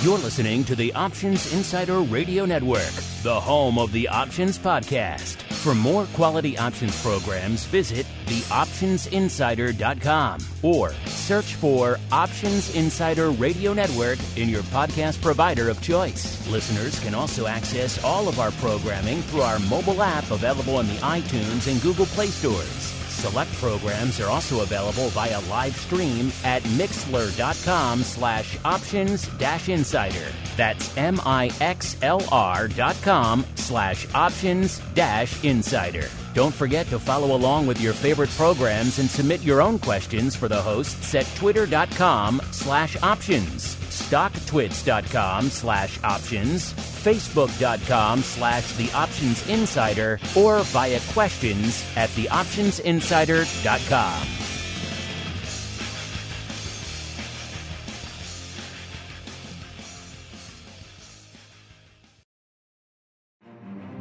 You're listening to the Options Insider Radio Network, the home of the Options Podcast. For more quality options programs, visit theoptionsinsider.com or search for Options Insider Radio Network in your podcast provider of choice. Listeners can also access all of our programming through our mobile app available in the iTunes and Google Play stores. Select programs are also available via live stream at mixlr.com/options-insider. That's mixlr.com/options-insider. Don't forget to follow along with your favorite programs and submit your own questions for the hosts at twitter.com/options, stocktwits.com/options, facebook.com/theoptionsinsider, or via questions at theoptionsinsider.com.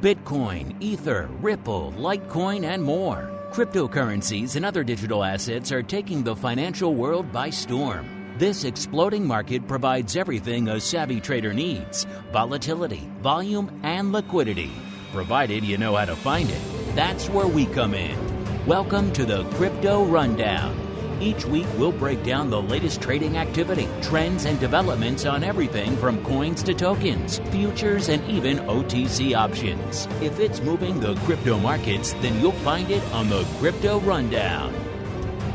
Bitcoin, Ether, Ripple, Litecoin, and more. Cryptocurrencies and other digital assets are taking the financial world by storm. This exploding market provides everything a savvy trader needs: volatility, volume, and liquidity. Provided you know how to find it. That's where we come in. Welcome to the Crypto Rundown. Each week, we'll break down the latest trading activity, trends, and developments on everything from coins to tokens, futures, and even OTC options. If it's moving the crypto markets, then you'll find it on the Crypto Rundown.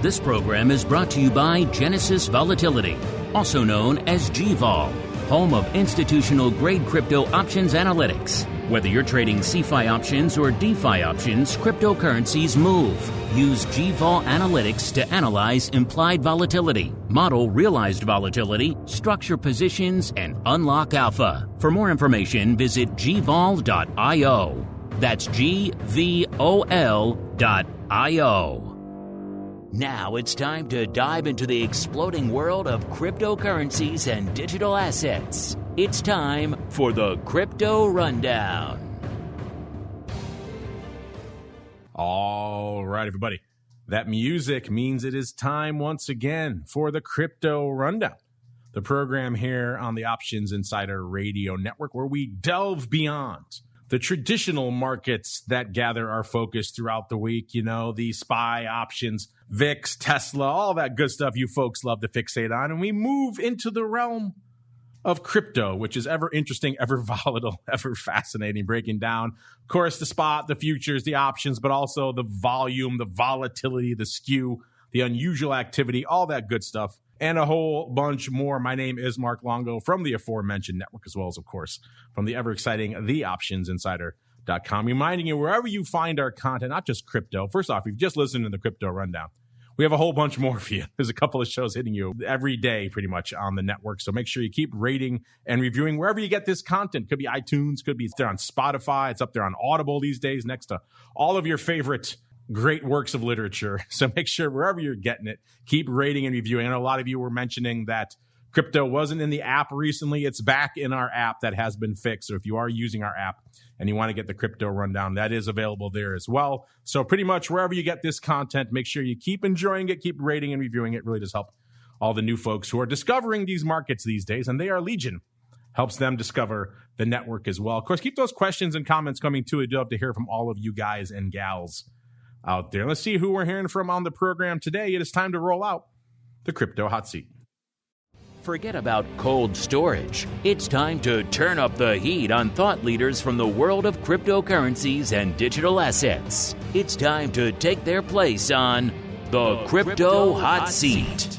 This program is brought to you by Genesis Volatility, also known as GVol, home of institutional-grade crypto options analytics. Whether you're trading CeFi options or DeFi options, cryptocurrencies move. Use GVol Analytics to analyze implied volatility, model realized volatility, structure positions, and unlock alpha. For more information, visit gvol.io. That's GVOL.io. Now it's time to dive into the exploding world of cryptocurrencies and digital assets. It's time for the Crypto Rundown. All right, everybody. That music means it is time once again for the Crypto Rundown, the program here on the Options Insider Radio Network, where we delve beyond the traditional markets that gather our focus throughout the week. You know, the SPY options, VIX, Tesla, all that good stuff you folks love to fixate on. And we move into the realm of crypto, which is ever interesting, ever volatile, ever fascinating, breaking down, of course, the spot, the futures, the options, but also the volume, the volatility, the skew, the unusual activity, all that good stuff, and a whole bunch more. My name is Mark Longo from the aforementioned network, as well as, of course, from the ever-exciting theoptionsinsider.com. Reminding you, wherever you find our content, not just crypto. First off, if you just listened to the Crypto Rundown, we have a whole bunch more for you. There's a couple of shows hitting you every day pretty much on the network. So make sure you keep rating and reviewing wherever you get this content. Could be iTunes, could be there on Spotify. It's up there on Audible these days next to all of your favorite great works of literature. So make sure wherever you're getting it, keep rating and reviewing. I know a lot of you were mentioning that crypto wasn't in the app recently. It's back in our app that has been fixed. So if you are using our app and you want to get the Crypto Rundown, that is available there as well. So pretty much wherever you get this content, make sure you keep enjoying it, keep rating and reviewing it. It really does help all the new folks who are discovering these markets these days, and they are legion. Helps them discover the network as well. Of course, keep those questions and comments coming too. I'd love to hear from all of you guys and gals out there. Let's see who we're hearing from on the program today. It is time to roll out the Crypto Hot Seat. Forget about cold storage. It's time to turn up the heat on thought leaders from the world of cryptocurrencies and digital assets. It's time to take their place on the Crypto Hot Seat.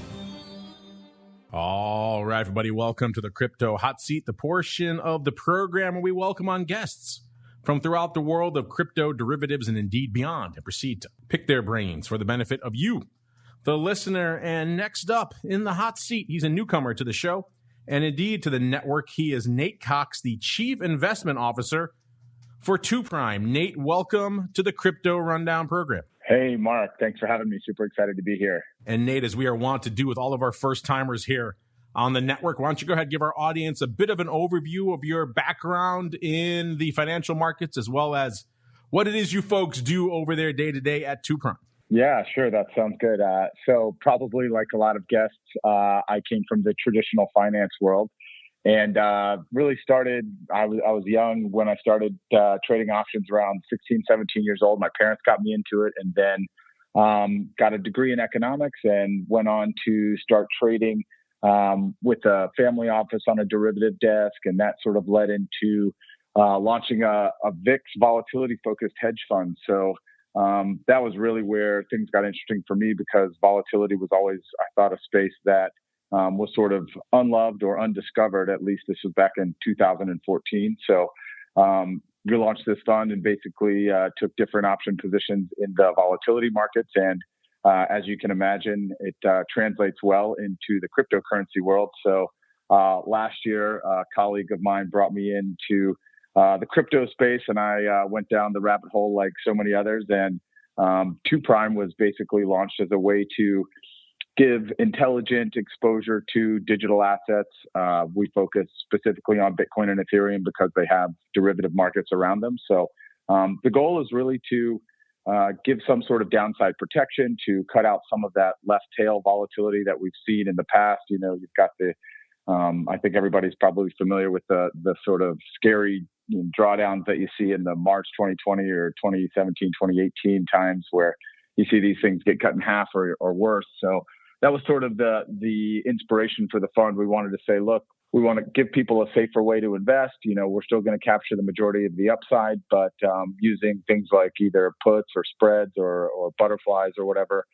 All right, everybody, welcome to the Crypto Hot Seat, the portion of the program where we welcome on guests from throughout the world of crypto, derivatives, and indeed beyond, and proceed to pick their brains for the benefit of you, the listener. And next up in the hot seat, he's a newcomer to the show and indeed to the network. He is Nate Cox, the Chief Investment Officer for 2Prime. Nate, welcome to the Crypto Rundown program. Hey, Mark. Thanks for having me. Super excited to be here. And Nate, as we are wont to do with all of our first-timers here on the network, why don't you go ahead and give our audience a bit of an overview of your background in the financial markets, as well as what it is you folks do over there day-to-day at 2Prime. Yeah, sure. That sounds good. So probably like a lot of guests, I came from the traditional finance world And really started, I was young when I started trading options around 16, 17 years old. My parents got me into it, and then got a degree in economics and went on to start trading with a family office on a derivative desk. And that sort of led into launching a VIX volatility-focused hedge fund. So that was really where things got interesting for me, because volatility was always, I thought, a space that was sort of unloved or undiscovered. At least this was back in 2014. So we launched this fund and basically took different option positions in the volatility markets. And as you can imagine, it translates well into the cryptocurrency world. So last year, a colleague of mine brought me into the crypto space, and I went down the rabbit hole like so many others. And 2Prime was basically launched as a way to give intelligent exposure to digital assets. We focus specifically on Bitcoin and Ethereum because they have derivative markets around them. So the goal is really to give some sort of downside protection, to cut out some of that left tail volatility that we've seen in the past. You know, you've got the, I think everybody's probably familiar with the sort of scary drawdowns that you see in the March 2020 or 2017, 2018 times, where you see these things get cut in half or worse. So that was sort of the inspiration for the fund. We wanted to say, look, we want to give people a safer way to invest. You know, we're still going to capture the majority of the upside, but using things like either puts or spreads or butterflies or whatever,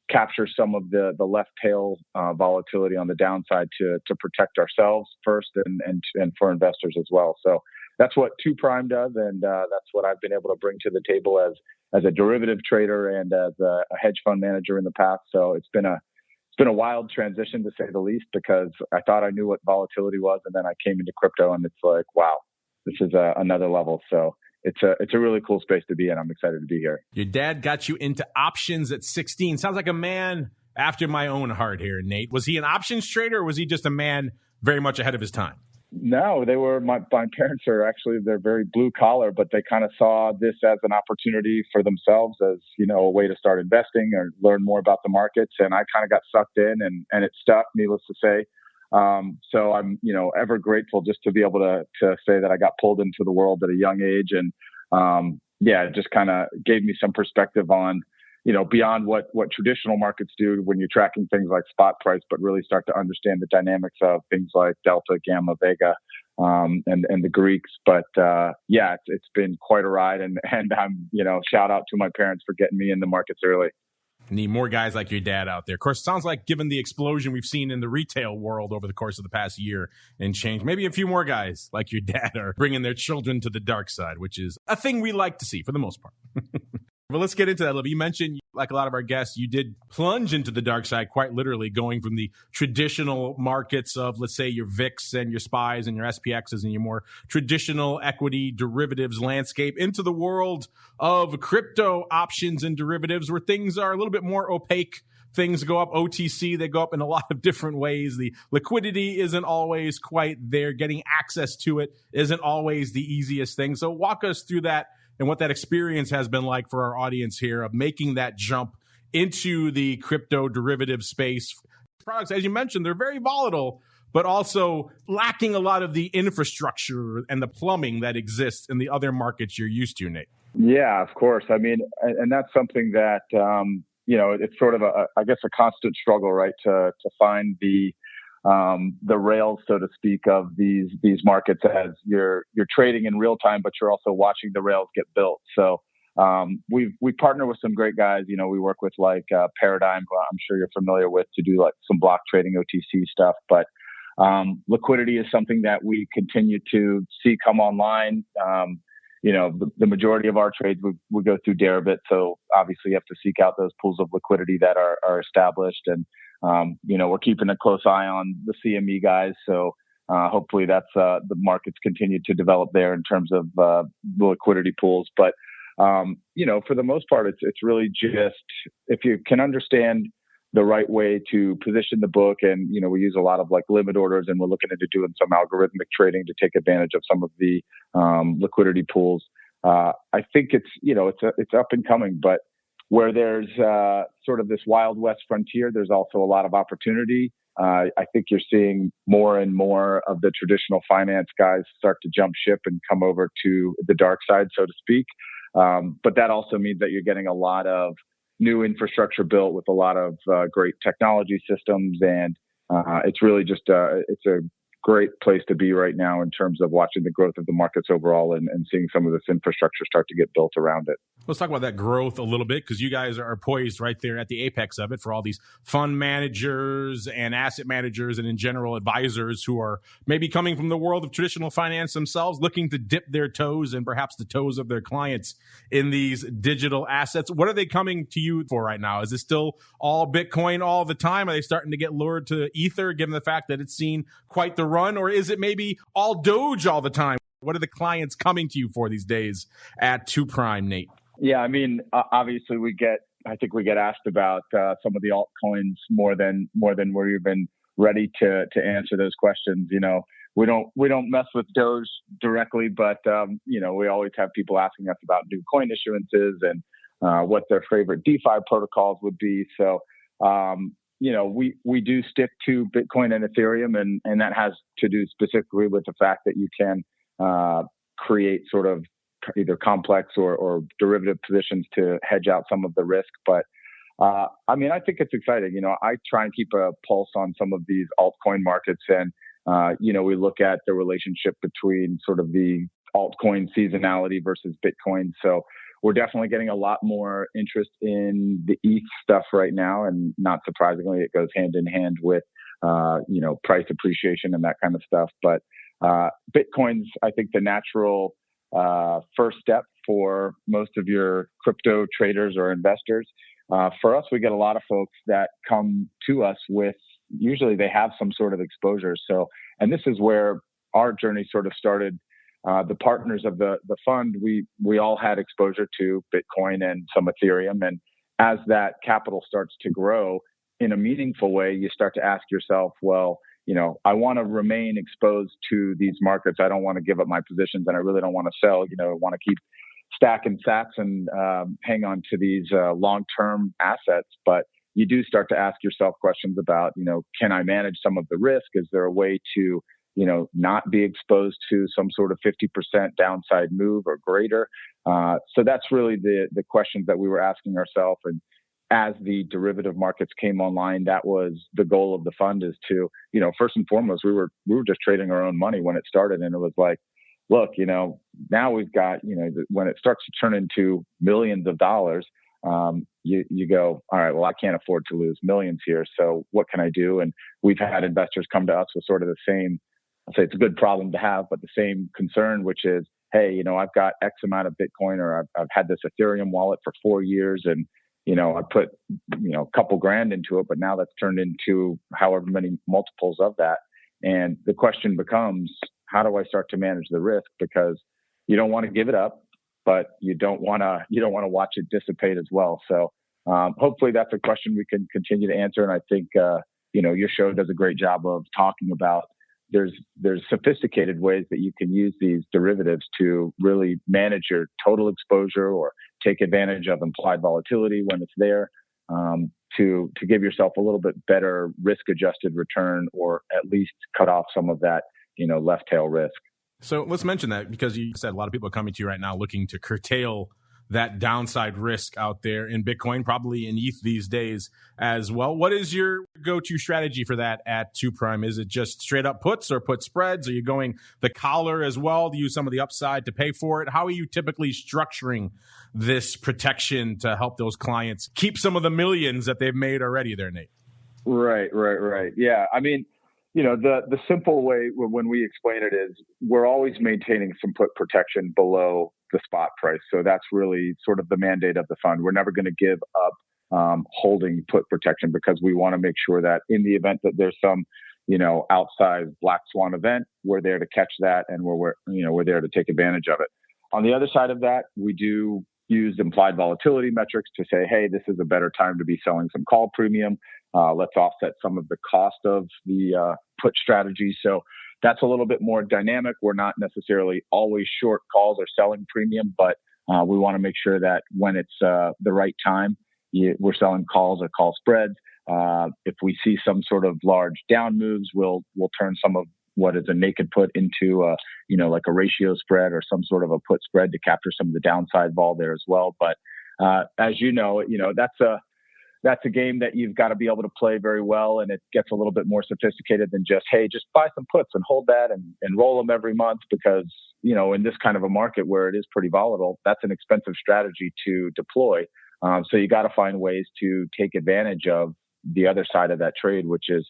capture some of the left tail volatility on the downside to protect ourselves first and for investors as well. So that's what 2Prime does, and that's what I've been able to bring to the table as a derivative trader and as a hedge fund manager in the past. So it's been a wild transition, to say the least, because I thought I knew what volatility was, and then I came into crypto, and it's like, wow, this is another level. So it's a really cool space to be in. I'm excited to be here. Your dad got you into options at 16. Sounds like a man after my own heart here, Nate. Was he an options trader, or was he just a man very much ahead of his time? No, they were, my parents are actually, they're very blue collar, but they kind of saw this as an opportunity for themselves, as, you know, a way to start investing or learn more about the markets. And I kind of got sucked in, and it stuck, needless to say. So I'm, you know, ever grateful just to be able to say that I got pulled into the world at a young age. And it just kind of gave me some perspective on, you know, beyond what traditional markets do when you're tracking things like spot price, but really start to understand the dynamics of things like Delta, Gamma, Vega, and the Greeks. But it's been quite a ride, and I'm, you know, shout out to my parents for getting me in the markets early. Need more guys like your dad out there. Of course, it sounds like, given the explosion we've seen in the retail world over the course of the past year and change, maybe a few more guys like your dad are bringing their children to the dark side, which is a thing we like to see for the most part. Well, let's get into that a little bit. You mentioned, like a lot of our guests, you did plunge into the dark side, quite literally, going from the traditional markets of, let's say, your VIX and your SPYs and your SPXs and your more traditional equity derivatives landscape into the world of crypto options and derivatives, where things are a little bit more opaque. Things go up OTC. They go up in a lot of different ways. The liquidity isn't always quite there. Getting access to it isn't always the easiest thing. So walk us through that and what that experience has been like for our audience here of making that jump into the crypto derivative space. Products, as you mentioned, they're very volatile, but also lacking a lot of the infrastructure and the plumbing that exists in the other markets you're used to, Nate. Yeah, of course. I mean, and that's something that, you know, it's sort of a constant struggle, right? To find the rails, so to speak, of these markets as you're trading in real time, but you're also watching the rails get built. So we partner with some great guys. You know, we work with like Paradigm, who I'm sure you're familiar with, to do like some block trading OTC stuff. But liquidity is something that we continue to see come online. You know, the majority of our trades we go through Deribit, so obviously you have to seek out those pools of liquidity that are established. And you know, we're keeping a close eye on the CME guys. So hopefully that's the markets continue to develop there in terms of the liquidity pools. But you know, for the most part, it's really just if you can understand the right way to position the book. And, you know, we use a lot of like limit orders, and we're looking into doing some algorithmic trading to take advantage of some of the liquidity pools. I think it's, you know, it's up and coming, but where there's sort of this Wild West frontier, there's also a lot of opportunity. I think you're seeing more and more of the traditional finance guys start to jump ship and come over to the dark side, so to speak. But that also means that you're getting a lot of new infrastructure built with a lot of great technology systems. And it's really just it's a great place to be right now in terms of watching the growth of the markets overall and seeing some of this infrastructure start to get built around it. Let's talk about that growth a little bit, because you guys are poised right there at the apex of it for all these fund managers and asset managers and in general advisors who are maybe coming from the world of traditional finance themselves, looking to dip their toes and perhaps the toes of their clients in these digital assets. What are they coming to you for right now? Is it still all Bitcoin all the time? Are they starting to get lured to Ether, given the fact that it's seen quite the run? Or is it maybe all Doge all the time? What are the clients coming to you for these days at 2 Prime, Nate? Yeah, I mean, obviously I think we get asked about some of the altcoins more than we're even ready to answer those questions. You know, we don't mess with Doge directly, but you know, we always have people asking us about new coin issuances and what their favorite DeFi protocols would be. So, you know, we do stick to Bitcoin and Ethereum, and that has to do specifically with the fact that you can create sort of either complex or derivative positions to hedge out some of the risk. But I mean, I think it's exciting. You know, I try and keep a pulse on some of these altcoin markets, and you know, we look at the relationship between sort of the altcoin seasonality versus Bitcoin. So we're definitely getting a lot more interest in the ETH stuff right now, and not surprisingly, it goes hand in hand with you know, price appreciation and that kind of stuff. But Bitcoin's, I think, the natural first step for most of your crypto traders or investors. For us, we get a lot of folks that come to us with, usually they have some sort of exposure. So, and this is where our journey sort of started. The partners of the fund, we all had exposure to Bitcoin and some Ethereum. And as that capital starts to grow in a meaningful way, you start to ask yourself, well, you know, I want to remain exposed to these markets. I don't want to give up my positions, and I really don't want to sell. You know, I want to keep stacking sats and hang on to these long-term assets. But you do start to ask yourself questions about, you know, can I manage some of the risk? Is there a way to, you know, not be exposed to some sort of 50% downside move or greater? So that's really the questions that we were asking ourselves. And as the derivative markets came online, that was the goal of the fund, is to, you know, first and foremost, we were just trading our own money when it started. And it was like, look, you know, now we've got, you know, when it starts to turn into millions of dollars, you go, all right, well, I can't afford to lose millions here. So what can I do? And we've had investors come to us with sort of the same, I'll say it's a good problem to have, but the same concern, which is, hey, you know, I've got X amount of Bitcoin, or I've had this Ethereum wallet for 4 years, and you know, I put, you know, a couple grand into it, but now that's turned into however many multiples of that. And the question becomes, how do I start to manage the risk? Because you don't want to give it up, but you don't want to watch it dissipate as well. So hopefully that's a question we can continue to answer. And I think, you know, your show does a great job of talking about there's sophisticated ways that you can use these derivatives to really manage your total exposure or take advantage of implied volatility when it's there, to give yourself a little bit better risk-adjusted return, or at least cut off some of that, you know, left tail risk. So let's mention that, because you said a lot of people are coming to you right now looking to curtail that downside risk out there in Bitcoin, probably in ETH these days as well. What is your go-to strategy for that at 2 Prime? Is it just straight up puts or put spreads? Are you going the collar as well to use some of the upside to pay for it? How are you typically structuring this protection to help those clients keep some of the millions that they've made already there, Nate? Right. Yeah. I mean, you know, the simple way when we explain it is we're always maintaining some put protection below the spot price. So that's really sort of the mandate of the fund. We're never going to give up holding put protection, because we want to make sure that in the event that there's some, you know, outsized black swan event, we're there to catch that, and we're there to take advantage of it. On the other side of that, we do use implied volatility metrics to say, hey, this is a better time to be selling some call premium. Let's offset some of the cost of the put strategy. So that's a little bit more dynamic. We're not necessarily always short calls or selling premium, but we want to make sure that when it's the right time, we're selling calls or call spreads. If we see some sort of large down moves, we'll turn some of what is a naked put into like a ratio spread or some sort of a put spread to capture some of the downside vol there as well. But as that's a game that you've got to be able to play very well, and it gets a little bit more sophisticated than just, hey, just buy some puts and hold that and roll them every month, because in this kind of a market where it is pretty volatile, that's an expensive strategy to deploy. So you got to find ways to take advantage of the other side of that trade, which is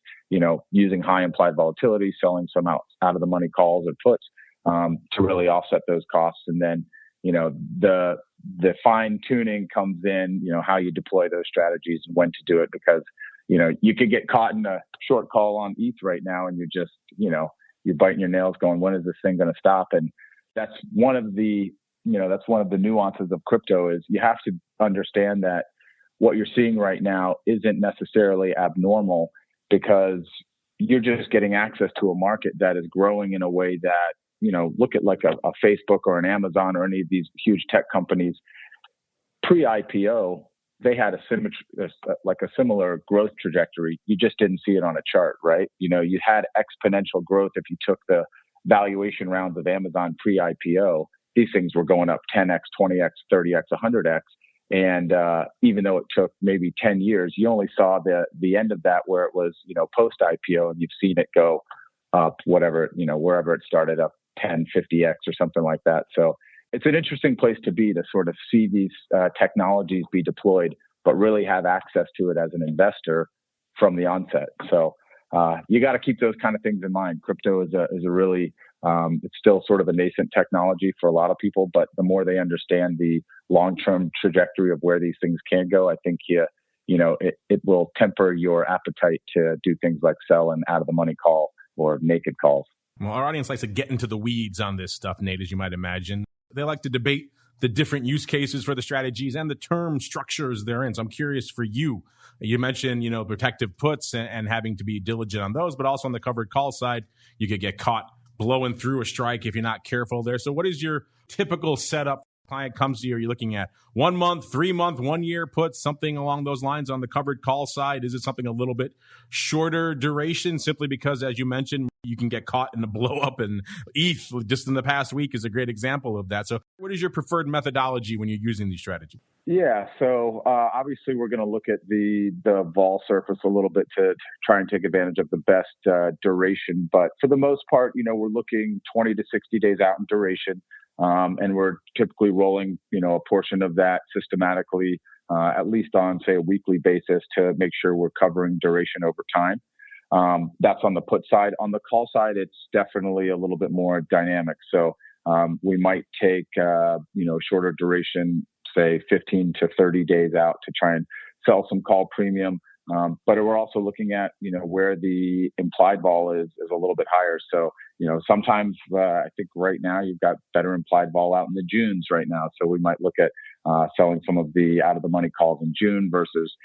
using high implied volatility, selling some out of the money calls or puts to really offset those costs. And then the fine tuning comes in, how you deploy those strategies and when to do it, because, you could get caught in a short call on ETH right now and you're just, you're biting your nails going, when is this thing going to stop? And that's one of the nuances of crypto is you have to understand that what you're seeing right now isn't necessarily abnormal, because you're just getting access to a market that is growing in a way that, look at like a Facebook or an Amazon or any of these huge tech companies. Pre-IPO, they had a similar growth trajectory. You just didn't see it on a chart, right? You had exponential growth. If you took the valuation rounds of Amazon pre-IPO, these things were going up 10x, 20x, 30x, 100x. And even though it took maybe 10 years, you only saw the end of that where it was, post-IPO, and you've seen it go up, wherever it started, up 10, 50x or something like that. So it's an interesting place to be, to sort of see these technologies be deployed, but really have access to it as an investor from the onset. So you got to keep those kind of things in mind. Crypto is a really, it's still sort of a nascent technology for a lot of people, but the more they understand the long-term trajectory of where these things can go, I think it will temper your appetite to do things like sell an out of the money call or naked calls. Well, our audience likes to get into the weeds on this stuff, Nate, as you might imagine. They like to debate the different use cases for the strategies and the term structures they're in. So I'm curious for you. You mentioned, protective puts and having to be diligent on those, but also on the covered call side, you could get caught blowing through a strike if you're not careful there. So what is your typical setup? Client comes to you, are you looking at 1 month, 3 month, 1 year puts, something along those lines on the covered call side? Is it something a little bit shorter duration, simply because, as you mentioned, you can get caught in a blow up, and ETH just in the past week is a great example of that. So what is your preferred methodology when you're using these strategies? Yeah, so obviously we're going to look at the vol surface a little bit to try and take advantage of the best duration. But for the most part, we're looking 20 to 60 days out in duration. And we're typically rolling, a portion of that systematically, at least on, say, a weekly basis, to make sure we're covering duration over time. That's on the put side. On the call side, it's definitely a little bit more dynamic. So we might take, shorter duration, say 15 to 30 days out, to try and sell some call premium. But we're also looking at, where the implied vol is a little bit higher. So, sometimes I think right now you've got better implied vol out in the Junes right now. So we might look at selling some of the out of the money calls in June versus,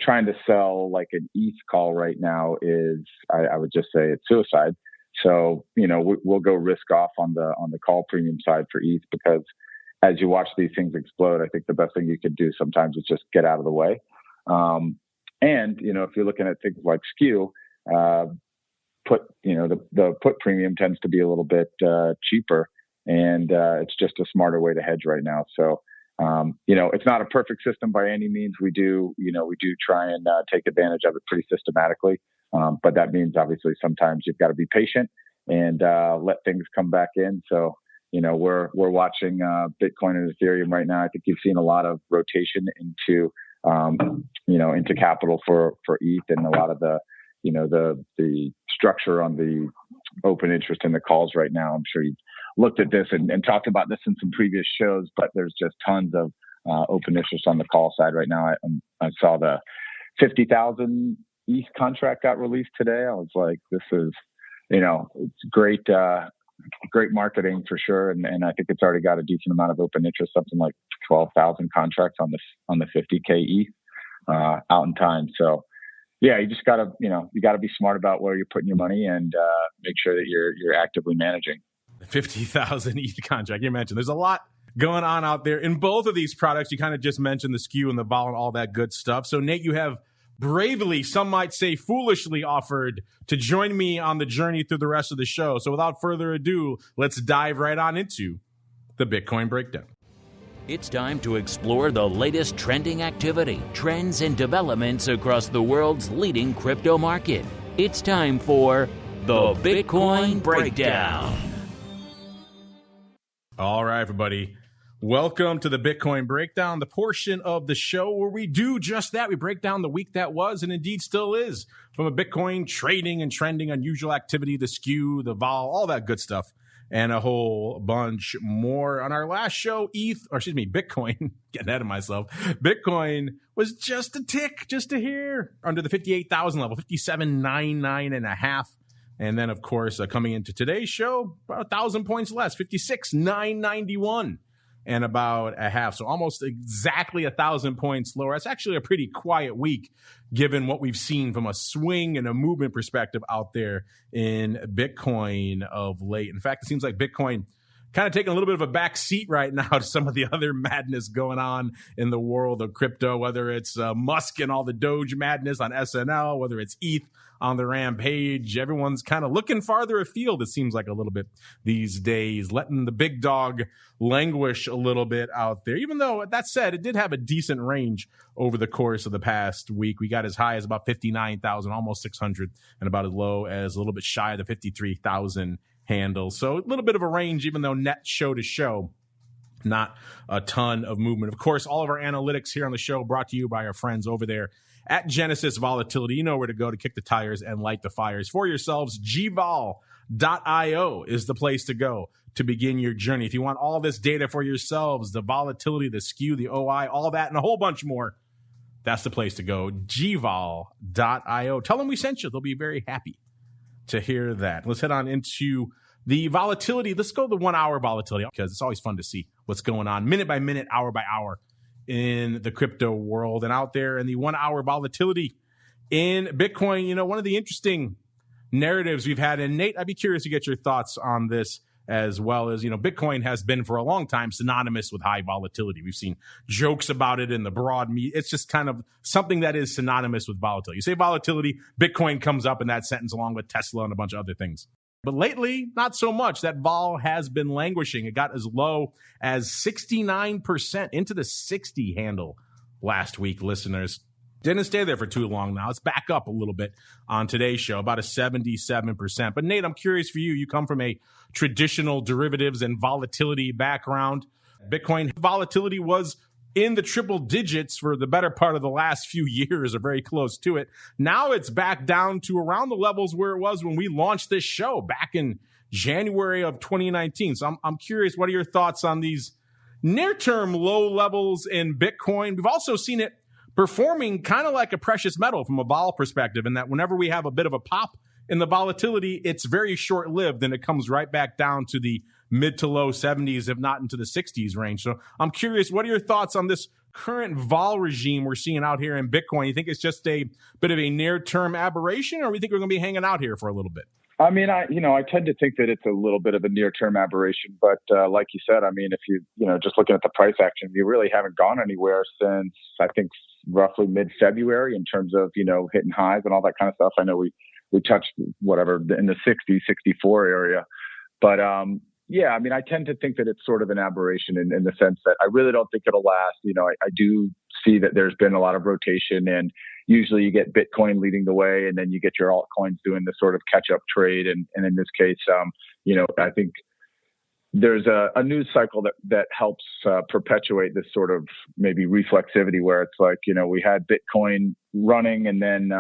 trying to sell like an ETH call right now is, I would just say it's suicide. So, we'll go risk off on the call premium side for ETH, because as you watch these things explode, I think the best thing you could do sometimes is just get out of the way. And, if you're looking at things like SKEW, the put premium tends to be a little bit cheaper, and it's just a smarter way to hedge right now. So, it's not a perfect system by any means. We do try and take advantage of it pretty systematically. But that means obviously sometimes you've got to be patient and let things come back in. So, we're watching Bitcoin and Ethereum right now. I think you've seen a lot of rotation into capital for ETH, and a lot of the structure on the open interest in the calls right now. I'm sure you've looked at this and talked about this in some previous shows, but there's just tons of open interest on the call side right now. I saw the 50,000 ETH contract got released today. I was like, this is, it's great marketing for sure. And I think it's already got a decent amount of open interest, something like 12,000 contracts on the 50K ETH out in time. So yeah, you just gotta, you gotta be smart about where you're putting your money and make sure that you're actively managing. 50,000 ETH contract. You mentioned there's a lot going on out there in both of these products. You kind of just mentioned the SKEW and the vol and all that good stuff. So Nate, you have bravely, some might say foolishly, offered to join me on the journey through the rest of the show. So without further ado, let's dive right on into the Bitcoin breakdown. It's time to explore the latest trending activity, trends, and developments across the world's leading crypto market. It's time for the Bitcoin Breakdown. All right, everybody. Welcome to the Bitcoin Breakdown, the portion of the show where we do just that. We break down the week that was and indeed still is, from a Bitcoin trading and trending unusual activity, the SKEW, the vol, all that good stuff, and a whole bunch more. On our last show, Bitcoin, getting ahead of myself, Bitcoin was just a tick, just a hair under the 58,000 level, 57.99.5. And then, of course, coming into today's show, about 1,000 points less, 56,991 and about a half. So almost exactly 1,000 points lower. That's actually a pretty quiet week, given what we've seen from a swing and a movement perspective out there in Bitcoin of late. In fact, it seems like Bitcoin kind of taking a little bit of a back seat right now to some of the other madness going on in the world of crypto, whether it's Musk and all the Doge madness on SNL, whether it's ETHE on the rampage. Everyone's kind of looking farther afield, it seems like, a little bit these days, letting the big dog languish a little bit out there. Even though, that said, it did have a decent range over the course of the past week. We got as high as about 59,000, almost 600, and about as low as a little bit shy of the 53,000 handle. So a little bit of a range, even though net show to show, not a ton of movement. Of course, all of our analytics here on the show brought to you by our friends over there at Genesis Volatility. You know where to go to kick the tires and light the fires for yourselves. gvol.io is the place to go to begin your journey. If you want all this data for yourselves, the volatility, the SKEW, the OI, all that, and a whole bunch more, that's the place to go. gvol.io. Tell them we sent you. They'll be very happy to hear that. Let's head on into the volatility. Let's go to the 1 hour volatility, because it's always fun to see what's going on minute by minute, hour by hour in the crypto world. And out there in the 1 hour volatility in Bitcoin, you know, one of the interesting narratives we've had, and Nate, I'd be curious to get your thoughts on this as well, as, you know, Bitcoin has been for a long time synonymous with high volatility. We've seen jokes about it in the broad media. It's just kind of something that is synonymous with volatility. You say volatility, Bitcoin comes up in that sentence along with Tesla and a bunch of other things. But lately, not so much. That vol has been languishing. It got as low as 69% into the 60 handle last week, listeners. Didn't stay there for too long now. It's back up a little bit on today's show, about a 77%. But Nate, I'm curious for you. You come from a traditional derivatives and volatility background. Bitcoin volatility was in the triple digits for the better part of the last few years, or very close to it. Now it's back down to around the levels where it was when we launched this show back in January of 2019. So I'm curious, what are your thoughts on these near-term low levels in Bitcoin? We've also seen it performing kind of like a precious metal from a vol perspective, in that whenever we have a bit of a pop in the volatility, it's very short-lived, and it comes right back down to the mid to low 70s, if not into the 60s range. So I'm curious, what are your thoughts on this current vol regime we're seeing out here in Bitcoin? You think it's just a bit of a near-term aberration, or we think we're going to be hanging out here for a little bit? I mean, I tend to think that it's a little bit of a near-term aberration, but like you said, I mean, if you just looking at the price action, you really haven't gone anywhere since, I think, roughly mid-February in terms of, hitting highs and all that kind of stuff. I know we touched whatever in the 60, 64 area, but yeah, I mean, I tend to think that it's sort of an aberration in the sense that I really don't think it'll last. I do see that there's been a lot of rotation, and usually you get Bitcoin leading the way, and then you get your altcoins doing the sort of catch-up trade. And in this case, I think there's a news cycle that helps perpetuate this sort of maybe reflexivity, where it's like, we had Bitcoin running, and then,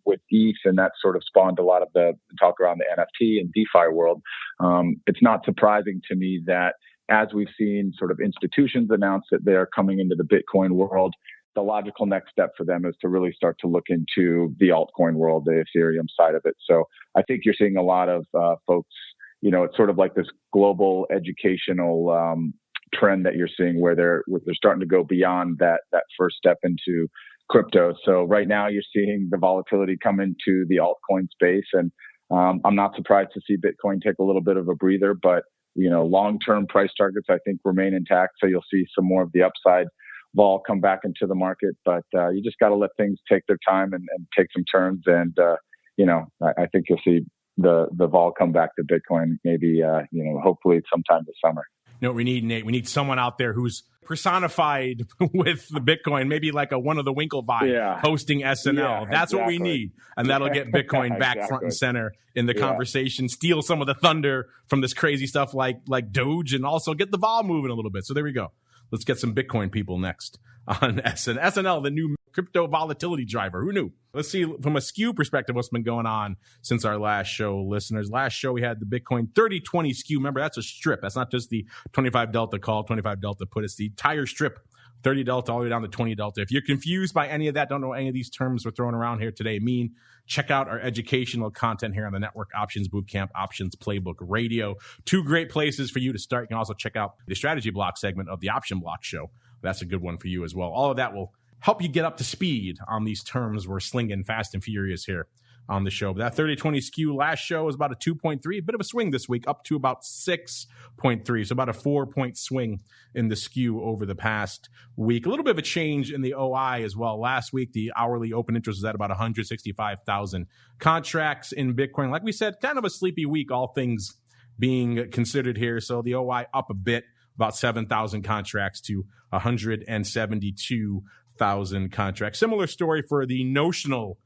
with ETH, and that sort of spawned a lot of the talk around the NFT and DeFi world. It's not surprising to me that as we've seen sort of institutions announce that they're coming into the Bitcoin world, the logical next step for them is to really start to look into the altcoin world, the Ethereum side of it. So I think you're seeing a lot of folks, it's sort of like this global educational trend that you're seeing where they're starting to go beyond that first step into crypto. So right now you're seeing the volatility come into the altcoin space, and I'm not surprised to see Bitcoin take a little bit of a breather, but long-term price targets I think remain intact. So you'll see some more of the upside vol come back into the market. But you just got to let things take their time and take some turns. And, I think you'll see the vol come back to Bitcoin maybe, hopefully sometime this summer. You know what we need, Nate? We need someone out there who's personified with the Bitcoin, maybe like a one of the Winklevi hosting SNL. Yeah, That's what we need. And that'll get Bitcoin back front and center in the conversation, steal some of the thunder from this crazy stuff like Doge, and also get the vol moving a little bit. So there we go. Let's get some Bitcoin people next on SNL, the new crypto volatility driver. Who knew? Let's see from a SKEW perspective what's been going on since our last show, listeners. Last show, we had the Bitcoin 30-20 SKEW. Remember, that's a strip. That's not just the 25 delta call, 25 delta put. It's the entire strip, 30 delta all the way down to 20 delta. If you're confused by any of that, don't know any of these terms we're throwing around here today mean, check out our educational content here on the Network Options Bootcamp, Options Playbook Radio. Two great places for you to start. You can also check out the strategy block segment of the Option Block show. That's a good one for you as well. All of that will help you get up to speed on these terms we're slinging fast and furious here on the show. But that 30-20 SKEW last show was about a 2.3, a bit of a swing this week, up to about 6.3. So about a 4-point swing in the SKEW over the past week. A little bit of a change in the OI as well. Last week, the hourly open interest was at about 165,000 contracts in Bitcoin. Like we said, kind of a sleepy week, all things being considered here. So the OI up a bit, about 7,000 contracts to 172,000 contracts. Similar story for the notional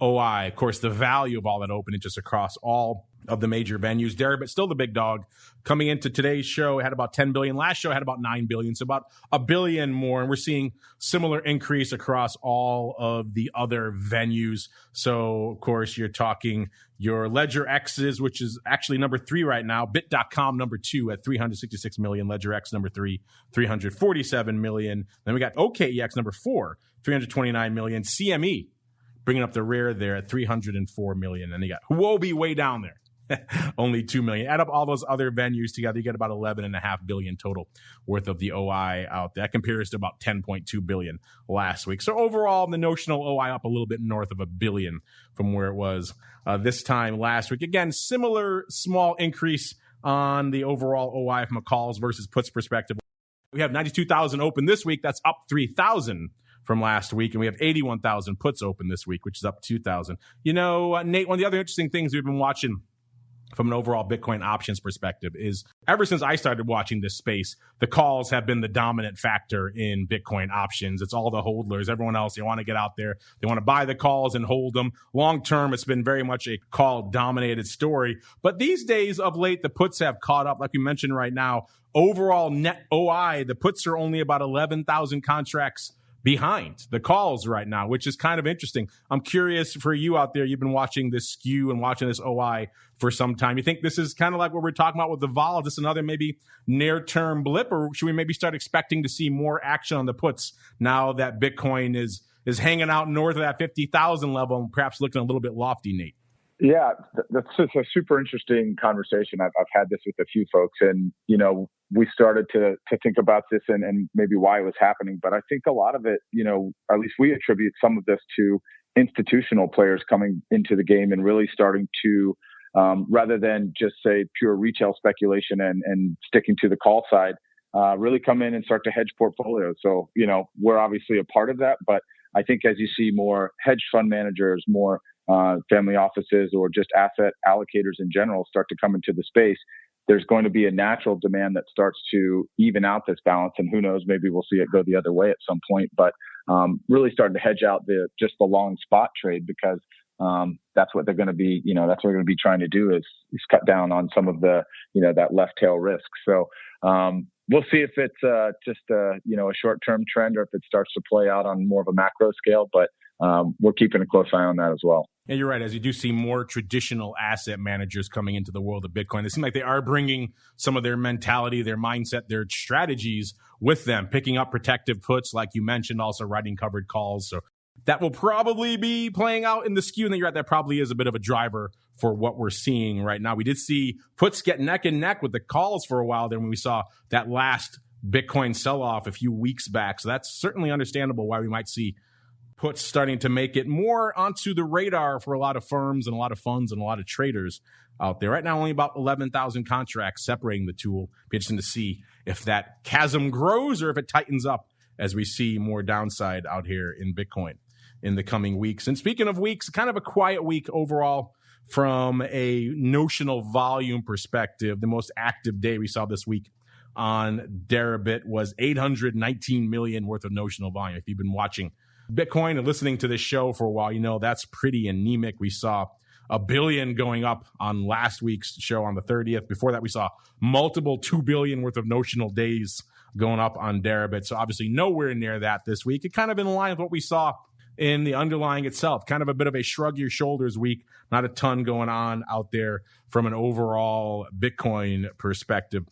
OI. Of course, the value of all that open interest across all of the major venues. Deribit still the big dog. Coming into today's show, it had about 10 billion. Last show had about 9 billion, so about a billion more. And we're seeing similar increase across all of the other venues. So, of course, you're talking your Ledger X's, which is actually number 3 right now. Bit.com number 2 at 366 million. Ledger X number 3, 347 million. Then we got OKEX number 4, 329 million. CME bringing up the rear there at 304 million. And you got Huobi way down there. Only 2 million. Add up all those other venues together, you get about 11.5 billion total worth of the OI out there. That compares to about 10.2 billion last week. So overall, the notional OI up a little bit north of a billion from where it was this time last week. Again, similar small increase on the overall OI from a calls versus puts perspective. We have 92,000 open this week. That's up 3,000 from last week, and we have 81,000 puts open this week, which is up 2,000. You know, Nate, one of the other interesting things we've been watching from an overall Bitcoin options perspective is ever since I started watching this space, the calls have been the dominant factor in Bitcoin options. It's all the hodlers. Everyone else, they want to get out there. They want to buy the calls and hold them. Long term, it's been very much a call-dominated story. But these days of late, the puts have caught up. Like we mentioned right now, overall net OI, the puts are only about 11,000 contracts behind the calls right now, which is kind of interesting. I'm curious for you out there. You've been watching this SKEW and watching this OI for some time. You think this is kind of like what we're talking about with the vol? Is this another maybe near-term blip, or should we maybe start expecting to see more action on the puts now that Bitcoin is hanging out north of that 50,000 level and perhaps looking a little bit lofty, Nate? Yeah, that's just a super interesting conversation. I've had this with a few folks, and we started to think about this and maybe why it was happening. But I think a lot of it, at least we attribute some of this to institutional players coming into the game and really starting to, rather than just say pure retail speculation and sticking to the call side, really come in and start to hedge portfolios. So, we're obviously a part of that, but I think as you see more hedge fund managers, more family offices, or just asset allocators in general start to come into the space, there's going to be a natural demand that starts to even out this balance. And who knows, maybe we'll see it go the other way at some point, but really starting to hedge out the long spot trade, because that's what they're going to be, that's what we're going to be trying to do is cut down on some of the, that left tail risk. So we'll see if it's just a short-term trend or if it starts to play out on more of a macro scale, but we're keeping a close eye on that as well. Yeah, you're right. As you do see more traditional asset managers coming into the world of Bitcoin, it seems like they are bringing some of their mentality, their mindset, their strategies with them, picking up protective puts, like you mentioned, also writing covered calls. So that will probably be playing out in the SKEW, and you're right, that probably is a bit of a driver for what we're seeing right now. We did see puts get neck and neck with the calls for a while there when we saw that last Bitcoin sell-off a few weeks back. So that's certainly understandable why we might see puts starting to make it more onto the radar for a lot of firms and a lot of funds and a lot of traders out there. Right now, only about 11,000 contracts separating the two. Be interesting to see if that chasm grows or if it tightens up as we see more downside out here in Bitcoin in the coming weeks. And speaking of weeks, kind of a quiet week overall from a notional volume perspective. The most active day we saw this week on Deribit was 819 million worth of notional volume. If you've been watching Bitcoin and listening to this show for a while, you know that's pretty anemic. We saw $1 billion going up on last week's show on the 30th. Before that, we saw multiple $2 billion worth of notional days going up on Deribit. So obviously nowhere near that this week. It kind of in line with what we saw in the underlying itself. Kind of a bit of a shrug your shoulders week. Not a ton going on out there from an overall Bitcoin perspective.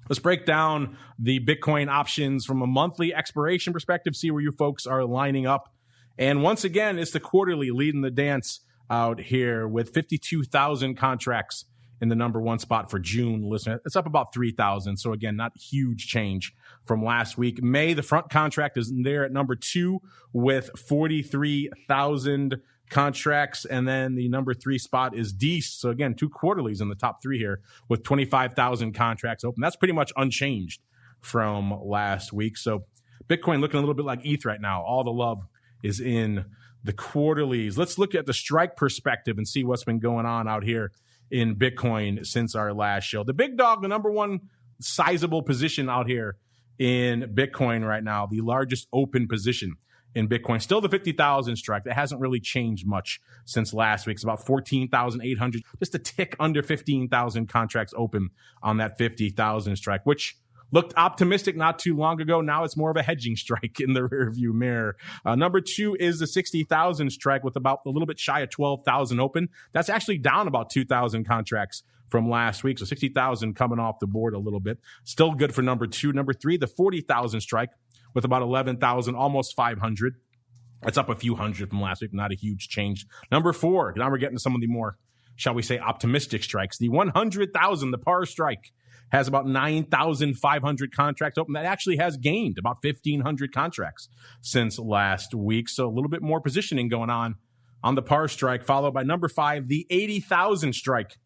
Let's break down the Bitcoin options from a monthly expiration perspective, see where you folks are lining up. And once again, it's the quarterly leading the dance out here with 52,000 contracts in the number one spot for June. Listen, it's up about 3,000. So again, not huge change from last week. May, the front contract is there at number 2 with 43,000 contracts. And then the number 3 spot is Deece. So again, 2 quarterlies in the top 3 here with 25,000 contracts open. That's pretty much unchanged from last week. So Bitcoin looking a little bit like ETHE right now. All the love is in the quarterlies. Let's look at the strike perspective and see what's been going on out here in Bitcoin since our last show. The big dog, the number one sizable position out here in Bitcoin right now, the largest open position in Bitcoin, still the 50,000 strike. That hasn't really changed much since last week. It's about 14,800, just a tick under 15,000 contracts open on that 50,000 strike, which looked optimistic not too long ago. Now it's more of a hedging strike in the rearview mirror. Number 2 is the 60,000 strike with about a little bit shy of 12,000 open. That's actually down about 2,000 contracts from last week. So 60,000 coming off the board a little bit. Still good for number 2. Number 3, the 40,000 strike with about 11,000, almost 500. That's up a few hundred from last week. Not a huge change. Number 4, now we're getting to some of the more, shall we say, optimistic strikes. The 100,000, the par strike, has about 9,500 contracts open. That actually has gained about 1,500 contracts since last week. So a little bit more positioning going on the par strike, followed by number 5, the 80,000 strike.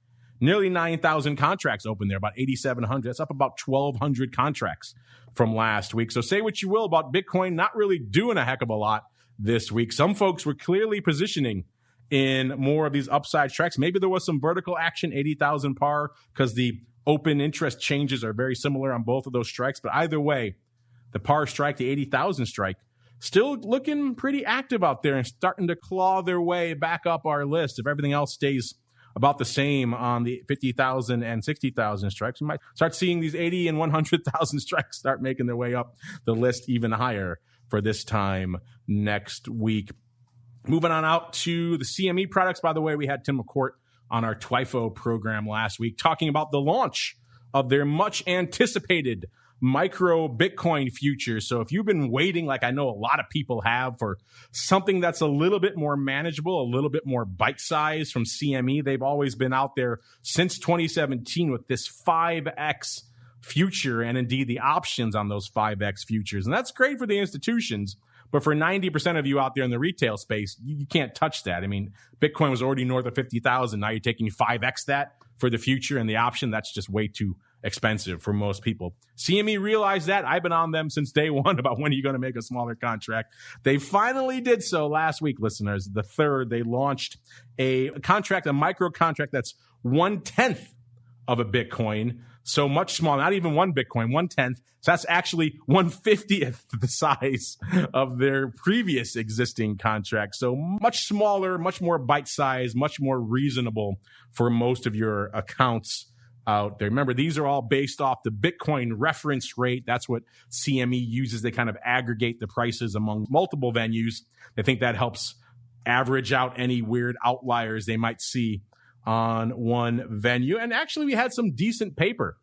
Nearly 9,000 contracts open there, about 8,700. That's up about 1,200 contracts from last week. So say what you will about Bitcoin, not really doing a heck of a lot this week. Some folks were clearly positioning in more of these upside strikes. Maybe there was some vertical action, 80,000 par, because the open interest changes are very similar on both of those strikes. But either way, the par strike, the 80,000 strike, still looking pretty active out there and starting to claw their way back up our list. If everything else stays about the same on the 50,000 and 60,000 strikes, we might start seeing these 80 and 100,000 strikes start making their way up the list even higher for this time next week. Moving on out to the CME products. By the way, we had Tim McCourt on our TWIFO program last week talking about the launch of their much anticipated micro Bitcoin futures. So if you've been waiting, like I know a lot of people have, for something that's a little bit more manageable, a little bit more bite-sized from CME, they've always been out there since 2017 with this 5X future and indeed the options on those 5X futures. And that's great for the institutions. But for 90% of you out there in the retail space, you can't touch that. I mean, Bitcoin was already north of 50,000. Now you're taking 5X that for the future and the option. That's just way too expensive for most people. CME realized that. I've been on them since day one about when are you going to make a smaller contract. They finally did so last week, listeners. The 3rd, they launched a contract, a micro contract that's 1/10 of a Bitcoin. So much smaller, not even 1 Bitcoin, 1/10. So that's actually 1/50th the size of their previous existing contract. So much smaller, much more bite-sized, much more reasonable for most of your accounts out there. Remember, these are all based off the Bitcoin reference rate. That's what CME uses. They kind of aggregate the prices among multiple venues. They think that helps average out any weird outliers they might see on one venue. And actually, we had some decent paper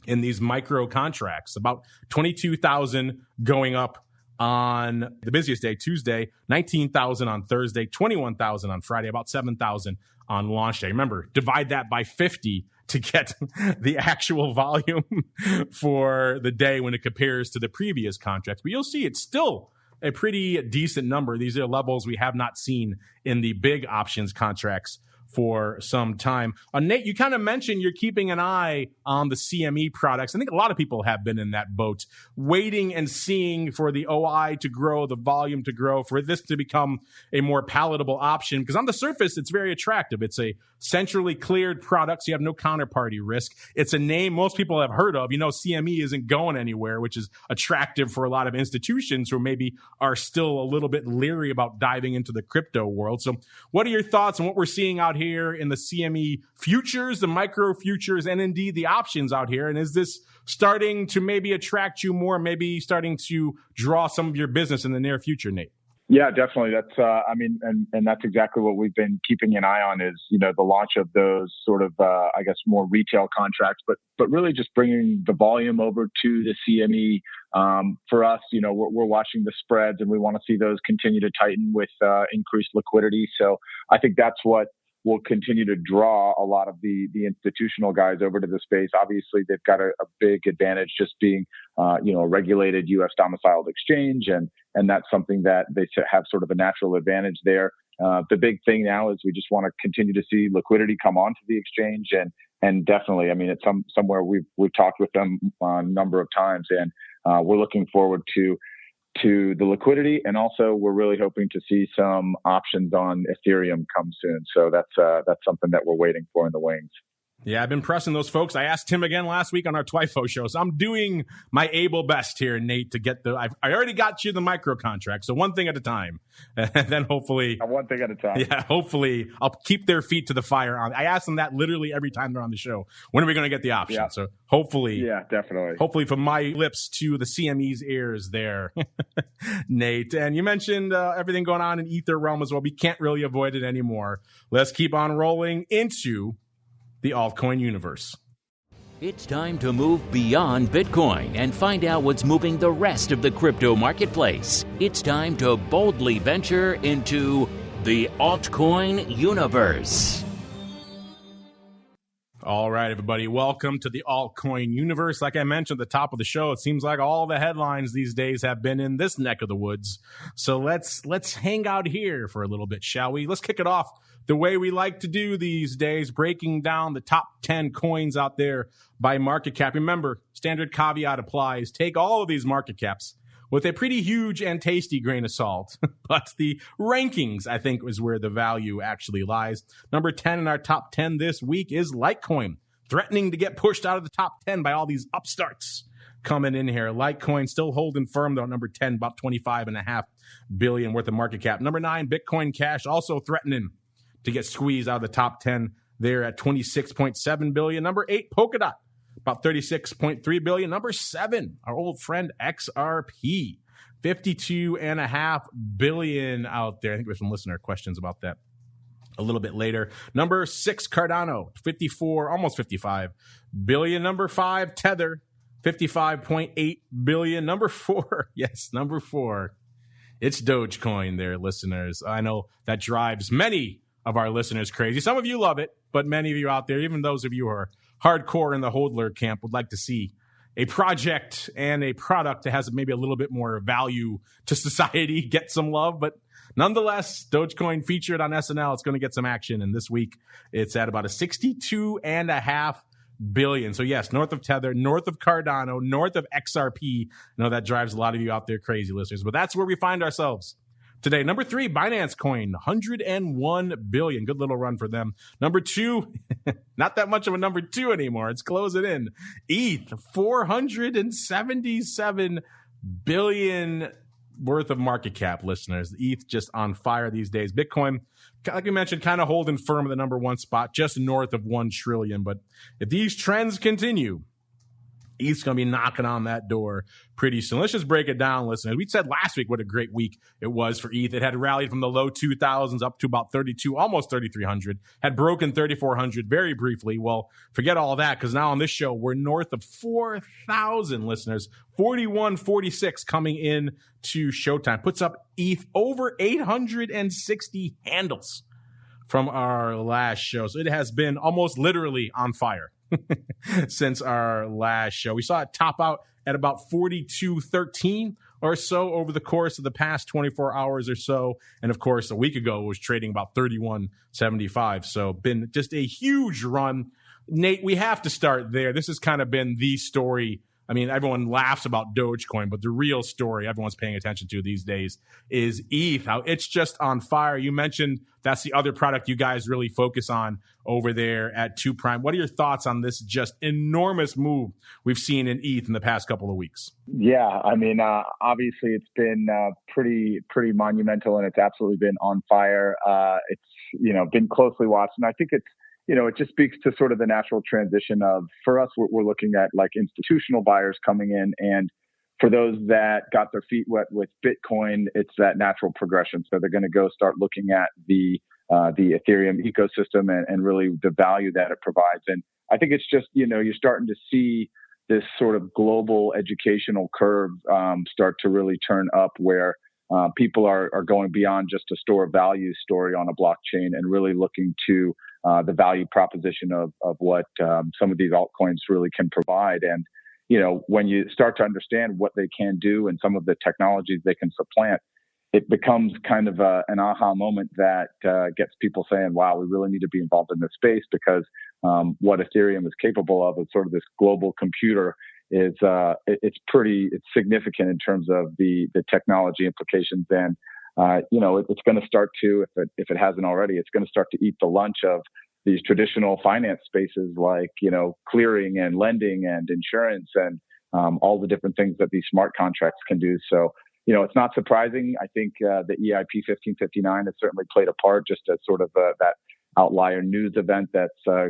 in these micro contracts, about 22,000 going up on the busiest day, Tuesday, 19,000 on Thursday, 21,000 on Friday, about 7,000 on launch day. Remember, divide that by 50 to get the actual volume for the day when it compares to the previous contracts. But you'll see it's still a pretty decent number. These are levels we have not seen in the big options contracts for some time. Nate, you kind of mentioned you're keeping an eye on the CME products. I think a lot of people have been in that boat, waiting and seeing for the OI to grow, the volume to grow, for this to become a more palatable option. Because on the surface, it's very attractive. It's a centrally cleared product, so you have no counterparty risk. It's a name most people have heard of. You know, CME isn't going anywhere, which is attractive for a lot of institutions who maybe are still a little bit leery about diving into the crypto world. So what are your thoughts on what we're seeing out here in the CME futures, the micro futures, and indeed the options out here? And is this starting to maybe attract you more, maybe starting to draw some of your business in the near future, Nate? Yeah, definitely. That's, and that's exactly what we've been keeping an eye on is, the launch of those sort of, more retail contracts, but really just bringing the volume over to the CME. For us, we're watching the spreads and we want to see those continue to tighten with increased liquidity. So I think that's what will continue to draw a lot of the institutional guys over to the space. Obviously, they've got a big advantage just being, a regulated U.S. domiciled exchange. And that's something that they have sort of a natural advantage there. The big thing now is we just want to continue to see liquidity come onto the exchange. And definitely, it's somewhere we've talked with them a number of times. And we're looking forward to the liquidity, and also we're really hoping to see some options on Ethereum come soon. So that's something that we're waiting for in the wings. Yeah, I've been pressing those folks. I asked Tim again last week on our TWIFO show, so I'm doing my able best here, Nate, to get I already got you the micro contract, so one thing at a time, and then hopefully one thing at a time. Yeah, hopefully I'll keep their feet to the fire. I ask them that literally every time they're on the show. When are we going to get the option? Yeah. So hopefully, yeah, definitely. Hopefully, from my lips to the CME's ears, there, Nate. And you mentioned everything going on in Ether realm as well. We can't really avoid it anymore. Let's keep on rolling into the altcoin universe. It's time to move beyond Bitcoin and find out what's moving the rest of the crypto marketplace. It's time to boldly venture into the altcoin universe. All right, everybody, welcome to the altcoin universe. Like I mentioned at the top of the show, it seems like all the headlines these days have been in this neck of the woods. So let's hang out here for a little bit, shall we? Let's kick it off the way we like to do these days, breaking down the top 10 coins out there by market cap. Remember, standard caveat applies. Take all of these market caps with a pretty huge and tasty grain of salt. But the rankings, I think, is where the value actually lies. Number 10 in our top 10 this week is Litecoin, threatening to get pushed out of the top 10 by all these upstarts coming in here. Litecoin still holding firm, though, number 10, about $25.5 billion worth of market cap. Number 9, Bitcoin Cash, also threatening to get squeezed out of the top 10 there at $26.7 billion. Number 8, Polkadot, about $36.3 billion. Number 7, our old friend XRP, $52.5 billion out there. I think we have some listener questions about that a little bit later. Number 6, Cardano, 54, almost 55 billion. Number 5, Tether, 55.8 billion. Number 4, yes, number 4, it's Dogecoin there, listeners. I know that drives many of our listeners crazy. Some of you love it, but many of you out there, even those of you who are hardcore in the hodler camp, would like to see a project and a product that has maybe a little bit more value to society get some love. But nonetheless, Dogecoin featured on SNL. It's going to get some action. And this week, it's at about a $62.5 billion. So yes, north of Tether, north of Cardano, north of XRP. I know that drives a lot of you out there crazy, listeners. But that's where we find ourselves today. Number 3, Binance Coin, $101 billion. Good little run for them. Number 2, not that much of a number 2 anymore. It's closing in. ETH, $477 billion worth of market cap, listeners. ETH just on fire these days. Bitcoin, like we mentioned, kind of holding firm in the number 1 spot, just north of 1 trillion. But if these trends continue, ETH's going to be knocking on that door pretty soon. Let's just break it down, listeners. We said last week what a great week it was for ETH. It had rallied from the low 2,000s up to about 32, almost 3,300. Had broken 3,400 very briefly. Well, forget all that, because now on this show, we're north of 4,000, listeners. 41.46 coming in to showtime. Puts up ETH over 860 handles from our last show. So it has been almost literally on fire since our last show. We saw it top out at about 42.13 or so over the course of the past 24 hours or so. And of course, a week ago, it was trading about 31.75. So been just a huge run. Nate, we have to start there. This has kind of been the story. I mean, everyone laughs about Dogecoin, but the real story everyone's paying attention to these days is ETH, how it's just on fire. You mentioned that's the other product you guys really focus on over there at 2 Prime. What are your thoughts on this just enormous move we've seen in ETH in the past couple of weeks? Yeah, I mean, obviously it's been pretty monumental, and it's absolutely been on fire. It's, been closely watched, and I think it's, it just speaks to sort of the natural transition of, for us, we're looking at like institutional buyers coming in. And for those that got their feet wet with Bitcoin, it's that natural progression. So they're going to go start looking at the Ethereum ecosystem and really the value that it provides. And I think it's just, you're starting to see this sort of global educational curve start to really turn up, where people are going beyond just a store of value story on a blockchain and really looking to the value proposition of what some of these altcoins really can provide. And, when you start to understand what they can do and some of the technologies they can supplant, it becomes kind of an aha moment that gets people saying, wow, we really need to be involved in this space, because what Ethereum is capable of is sort of this global computer is it's significant in terms of the technology implications. And it's going to start to, if it hasn't already, it's going to start to eat the lunch of these traditional finance spaces like, clearing and lending and insurance and all the different things that these smart contracts can do. So, it's not surprising. I think the EIP 1559 has certainly played a part, just as sort of that outlier news event that's,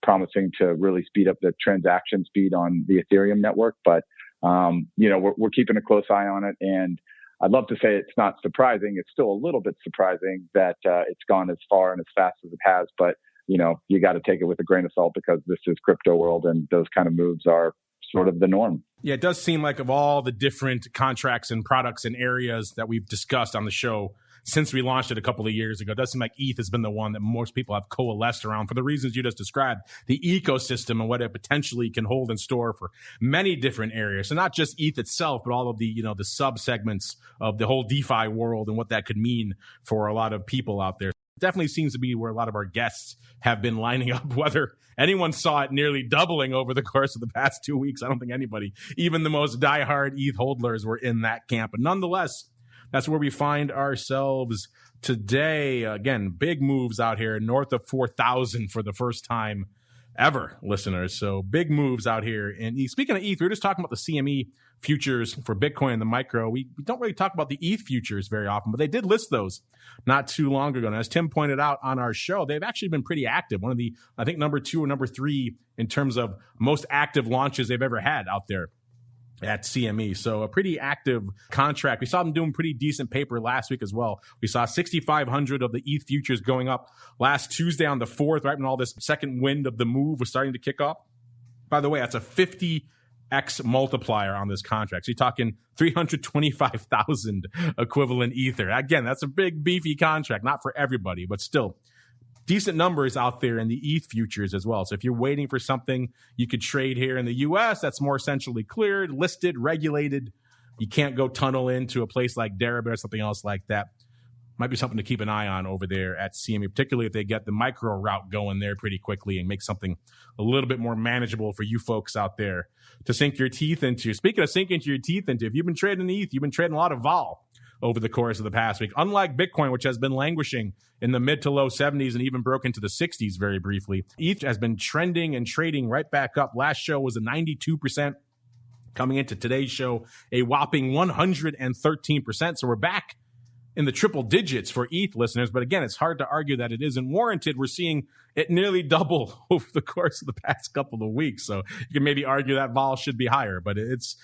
promising to really speed up the transaction speed on the Ethereum network. But, we're keeping a close eye on it. And I'd love to say it's not surprising. It's still a little bit surprising that it's gone as far and as fast as it has. But, you got to take it with a grain of salt, because this is crypto world and those kind of moves are sort of the norm. Yeah, it does seem like of all the different contracts and products and areas that we've discussed on the show since we launched it a couple of years ago, it does seem like ETH has been the one that most people have coalesced around for the reasons you just described, the ecosystem and what it potentially can hold in store for many different areas. So not just ETH itself, but all of the, the sub-segments of the whole DeFi world and what that could mean for a lot of people out there. Definitely seems to be where a lot of our guests have been lining up. Whether anyone saw it nearly doubling over the course of the past 2 weeks, I don't think anybody, even the most diehard ETH holders, were in that camp. But nonetheless, that's where we find ourselves today. Again, big moves out here, north of 4,000 for the first time ever, listeners. So big moves out here. And speaking of ETH, we were just talking about the CME futures for Bitcoin and the micro. We don't really talk about the ETH futures very often, but they did list those not too long ago. And as Tim pointed out on our show, they've actually been pretty active. One of the, I think, number 2 or number 3 in terms of most active launches they've ever had out there at CME. So a pretty active contract. We saw them doing pretty decent paper last week as well. We saw 6,500 of the ETH futures going up last Tuesday on the 4th, right when all this second wind of the move was starting to kick off. By the way, that's a 50x multiplier on this contract. So you're talking 325,000 equivalent Ether. Again, that's a big, beefy contract. Not for everybody, but still decent numbers out there in the ETH futures as well. So if you're waiting for something you could trade here in the US that's more essentially cleared, listed, regulated, you can't go tunnel into a place like Deribit or something else like that. Might be something to keep an eye on over there at CME, particularly if they get the micro route going there pretty quickly and make something a little bit more manageable for you folks out there to sink your teeth into. Speaking of sinking your teeth into, if you've been trading ETH, you've been trading a lot of vol over the course of the past week. Unlike Bitcoin, which has been languishing in the mid to low 70s and even broke into the 60s very briefly, ETH has been trending and trading right back up. Last show was a 92%. Coming into today's show, a whopping 113%. So we're back in the triple digits for ETH, listeners. But again, it's hard to argue that it isn't warranted. We're seeing it nearly double over the course of the past couple of weeks. So you can maybe argue that vol should be higher, but it's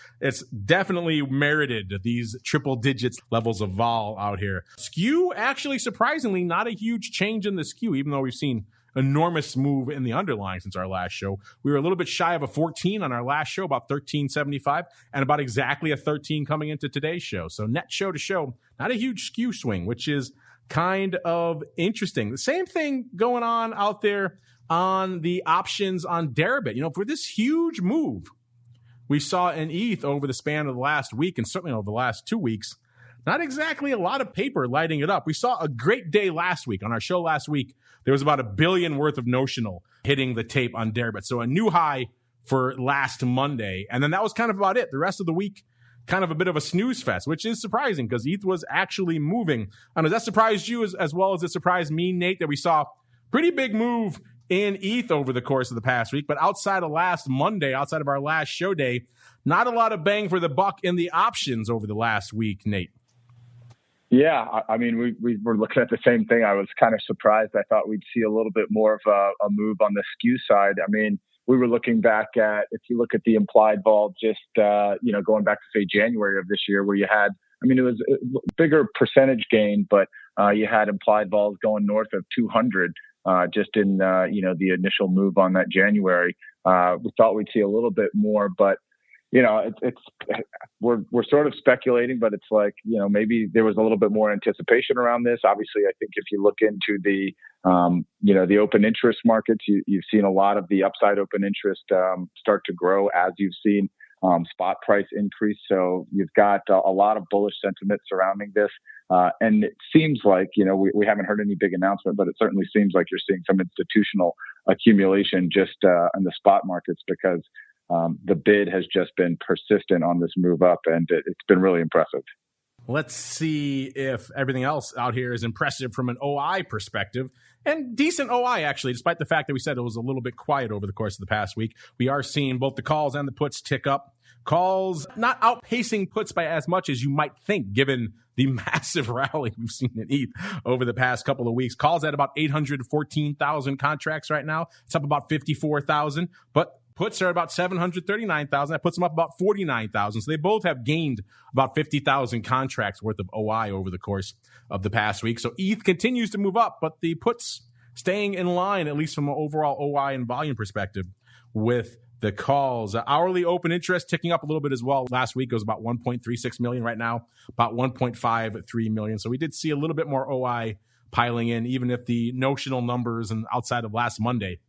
definitely merited these triple digits levels of vol out here. SKEW, actually, surprisingly, not a huge change in the SKEW, even though we've seen enormous move in the underlying since our last show. We were a little bit shy of a 14 on our last show, about 13.75, and about exactly a 13 coming into today's show. So net show to show, not a huge SKEW swing, which is kind of interesting. The same thing going on out there on the options on Deribit. For this huge move we saw in ETH over the span of the last week, and certainly over the last 2 weeks, not exactly a lot of paper lighting it up. We saw a great day last week. On our show last week, there was about $1 billion worth of notional hitting the tape on Deribit. So a new high for last Monday. And then that was kind of about it. The rest of the week, kind of a bit of a snooze fest, which is surprising because ETH was actually moving. I know that surprised you as well as it surprised me, Nate, that we saw pretty big move in ETH over the course of the past week. But outside of last Monday, outside of our last show day, not a lot of bang for the buck in the options over the last week, Nate. Yeah, I mean, we were looking at the same thing. I was kind of surprised. I thought we'd see a little bit more of a move on the SKEW side. I mean, we were looking back at, if you look at the implied vol, just, going back to, say, January of this year, where you had, I mean, it was a bigger percentage gain, but you had implied vols going north of 200 just in, the initial move on that January. We thought we'd see a little bit more, but we're sort of speculating, but it's like, maybe there was a little bit more anticipation around this. Obviously, I think if you look into the open interest markets, you've seen a lot of the upside open interest start to grow as you've seen spot price increase. So you've got a lot of bullish sentiment surrounding this. And it seems like, we haven't heard any big announcement, but it certainly seems like you're seeing some institutional accumulation just in the spot markets because the bid has just been persistent on this move up, and it's been really impressive. Let's see if everything else out here is impressive from an OI perspective. And decent OI, actually, despite the fact that we said it was a little bit quiet over the course of the past week. We are seeing both the calls and the puts tick up. Calls not outpacing puts by as much as you might think, given the massive rally we've seen in ETH over the past couple of weeks. Calls at about 814,000 contracts right now. It's up about 54,000, but puts are about 739,000. That puts them up about 49,000. So they both have gained about 50,000 contracts worth of OI over the course of the past week. So ETH continues to move up, but the puts staying in line, at least from an overall OI and volume perspective, with the calls. Hourly open interest ticking up a little bit as well. Last week it was about 1.36 million. Right now, about 1.53 million. So we did see a little bit more OI piling in, even if the notional numbers and outside of last Monday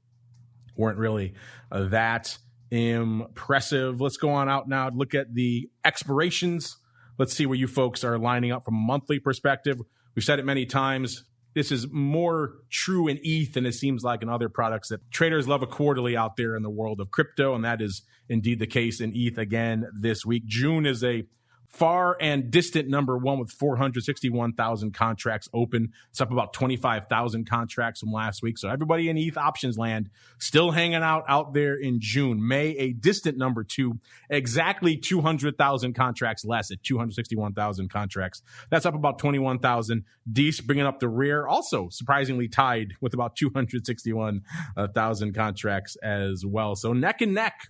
weren't really that impressive. Let's go on out now. Look at the expirations. Let's see where you folks are lining up from a monthly perspective. We've said it many times. This is more true in ETH than it seems like in other products, that traders love a quarterly out there in the world of crypto, and that is indeed the case in ETH again this week. June is a far and distant number one with 461,000 contracts open. It's up about 25,000 contracts from last week. So everybody in ETH options land still hanging out there in June. May, a distant number two, exactly 200,000 contracts less at 261,000 contracts. That's up about 21,000. Dees bringing up the rear, also surprisingly tied with about 261,000 contracts as well. So neck and neck.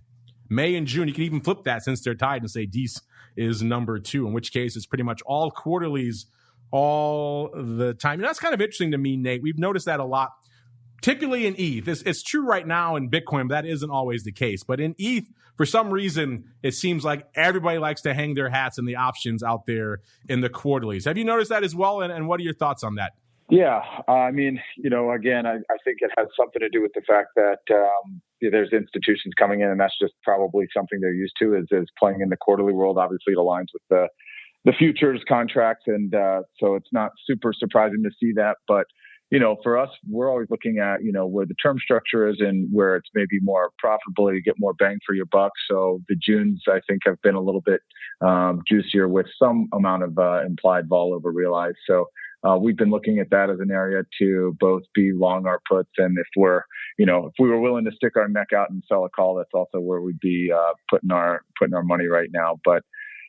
May and June, you can even flip that since they're tied and say Dees is number two, in which case it's pretty much all quarterlies all the time. And that's kind of interesting to me, Nate. We've noticed that a lot, particularly in ETH. It's true right now in Bitcoin, but that isn't always the case. But in ETH, for some reason, it seems like everybody likes to hang their hats in the options out there in the quarterlies. Have you noticed that as well? And what are your thoughts on that? Yeah, I mean, again, I think it has something to do with the fact that there's institutions coming in, and that's just probably something they're used to is playing in the quarterly world. Obviously, it aligns with the futures contracts, and so it's not super surprising to see that. But for us, we're always looking at where the term structure is and where it's maybe more profitable, you get more bang for your buck. So the Junes, I think, have been a little bit juicier with some amount of implied vol over realized. So we've been looking at that as an area to both be long our puts, and if we were willing to stick our neck out and sell a call, that's also where we'd be putting our money right now. But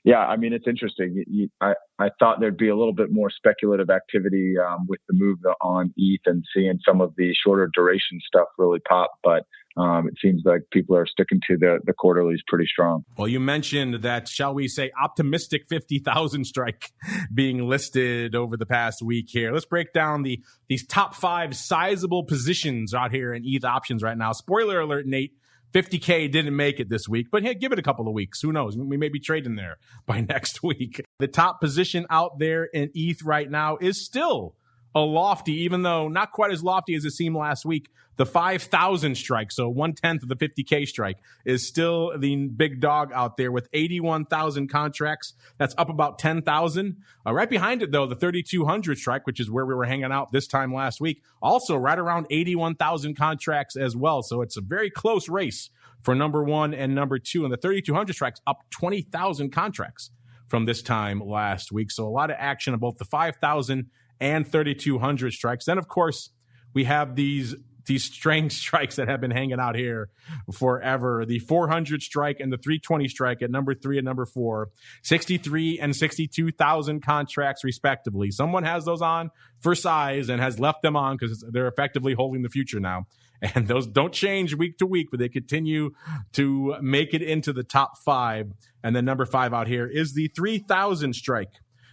yeah, I mean, it's interesting. I thought there'd be a little bit more speculative activity with the move on ETH and seeing some of the shorter duration stuff really pop, but it seems like people are sticking to the quarterlies pretty strong. Well, you mentioned that, shall we say, optimistic 50,000 strike being listed over the past week here. Let's break down these top 5 sizable positions out here in ETH options right now. Spoiler alert, Nate. 50K didn't make it this week, but hey, give it a couple of weeks. Who knows? We may be trading there by next week. The top position out there in ETH right now is still a lofty, even though not quite as lofty as it seemed last week, the 5,000 strike, so 1/10 of the 50K strike, is still the big dog out there with 81,000 contracts. That's up about 10,000. Right behind it, though, the 3,200 strike, which is where we were hanging out this time last week, also right around 81,000 contracts as well. So it's a very close race for number one and number two. And the 3,200 strikes up 20,000 contracts from this time last week. So a lot of action on both the 5,000 and 3,200 strikes. Then, of course, we have these strange strikes that have been hanging out here forever. The 400 strike and the 320 strike at number 3 and number 4, 63 and 62,000 contracts respectively. Someone has those on for size and has left them on because they're effectively holding the future now. And those don't change week to week, but they continue to make it into the top 5. And then number 5 out here is the 3,000 strike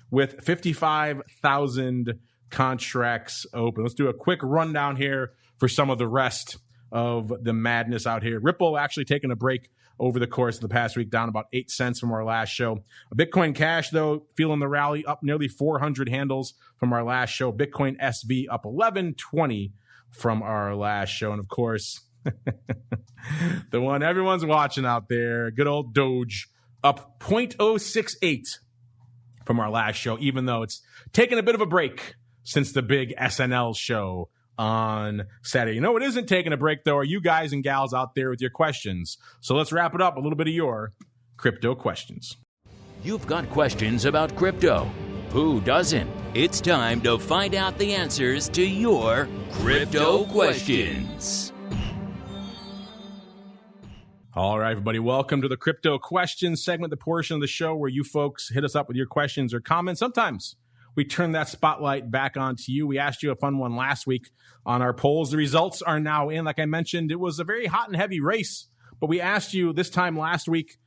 with 55,000 contracts open. Let's do a quick rundown here for some of the rest of the madness out here. Ripple actually taking a break over the course of the past week, down about 8 cents from our last show. Bitcoin Cash, though, feeling the rally, up nearly 400 handles from our last show. Bitcoin SV up 1120 from our last show. And of course, the one everyone's watching out there, good old Doge, up 0.068 from our last show, even though it's taken a bit of a break since the big SNL show on Saturday. You know what isn't taking a break, though, are you guys and gals out there with your questions. So let's wrap it up, a little bit of your crypto questions. You've got questions about crypto. Who doesn't? It's time to find out the answers to your crypto questions. All right, everybody, welcome to the Crypto Questions segment, the portion of the show where you folks hit us up with your questions or comments. Sometimes we turn that spotlight back onto you. We asked you a fun one last week on our polls. The results are now in. Like I mentioned, it was a very hot and heavy race, but we asked you this time last week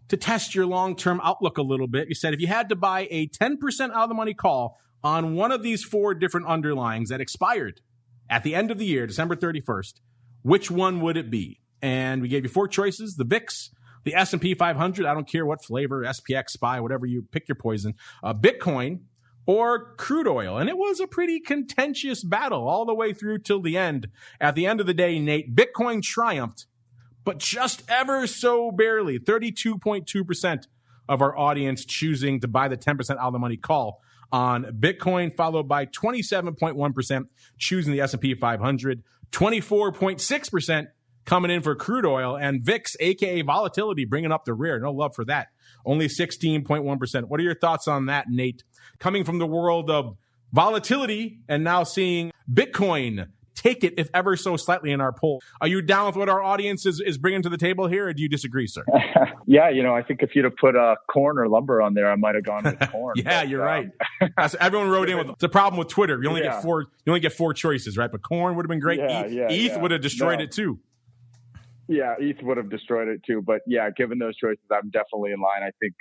to test your long-term outlook a little bit. You said if you had to buy a 10% out of the money call on one of these 4 different underlyings that expired at the end of the year, December 31st, which one would it be? And we gave you 4 choices: the VIX, the S&P 500, I don't care what flavor, SPX, SPY, whatever, you pick your poison, Bitcoin, or crude oil. And it was a pretty contentious battle all the way through till the end. At the end of the day, Nate, Bitcoin triumphed, but just ever so barely. 32.2% of our audience choosing to buy the 10% out of the money call on Bitcoin, followed by 27.1% choosing the S&P 500, 24.6% coming in for crude oil, and VIX, aka volatility, bringing up the rear. No love for that. Only 16.1%. What are your thoughts on that, Nate? Coming from the world of volatility and now seeing Bitcoin take it, if ever so slightly, in our poll. Are you down with what our audience is bringing to the table here, or do you disagree, sir? Yeah, I think if you'd have put corn or lumber on there, I might have gone with corn. Yeah, but, you're right. Everyone wrote in with the problem with Twitter. You only get 4. You only get 4 choices, right? But corn would have been great. ETH would have destroyed it too. Yeah, ETH would have destroyed it too. But yeah, given those choices, I'm definitely in line. I think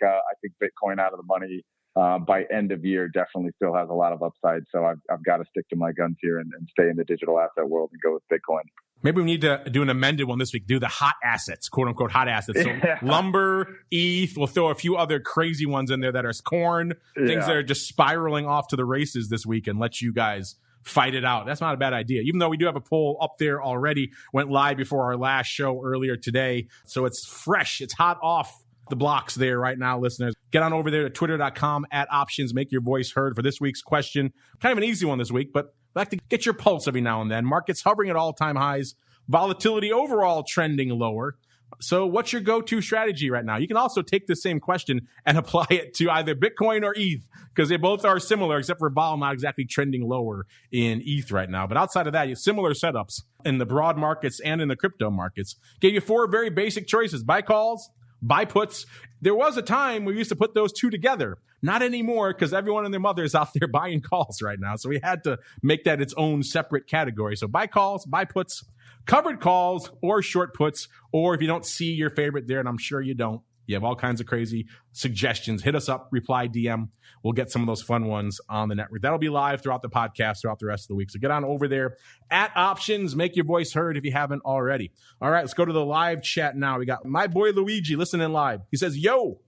Bitcoin out of the money by end of year definitely still has a lot of upside. So I've got to stick to my guns here and stay in the digital asset world and go with Bitcoin. Maybe we need to do an amended one this week. Do the hot assets, quote unquote hot assets. So lumber, ETH. We'll throw a few other crazy ones in there that are corn, things that are just spiraling off to the races this week, and let you guys fight it out. That's not a bad idea. Even though we do have a poll up there already, went live before our last show earlier today. So it's fresh. It's hot off the blocks there right now, listeners. Get on over there to twitter.com/options. Make your voice heard for this week's question. Kind of an easy one this week, but I like to get your pulse every now and then. Markets hovering at all-time highs. Volatility overall trending lower. So what's your go-to strategy right now? You can also take the same question and apply it to either Bitcoin or ETH, because they both are similar, except for vol not exactly trending lower in ETH right now. But outside of that, you have similar setups in the broad markets and in the crypto markets. Gave you 4 very basic choices: buy calls, buy puts. There was a time we used to put those 2 together. Not anymore, because everyone and their mother is out there buying calls right now. So we had to make that its own separate category. So buy calls, buy puts, covered calls, or short puts. Or if you don't see your favorite there, and I'm sure you don't, you have all kinds of crazy suggestions, hit us up, reply, DM. We'll get some of those fun ones on the network. That'll be live throughout the podcast, throughout the rest of the week. So get on over there at Options. Make your voice heard if you haven't already. All right, let's go to the live chat now. We got my boy Luigi listening live. He says, yo.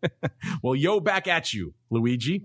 Well, yo back at you, Luigi.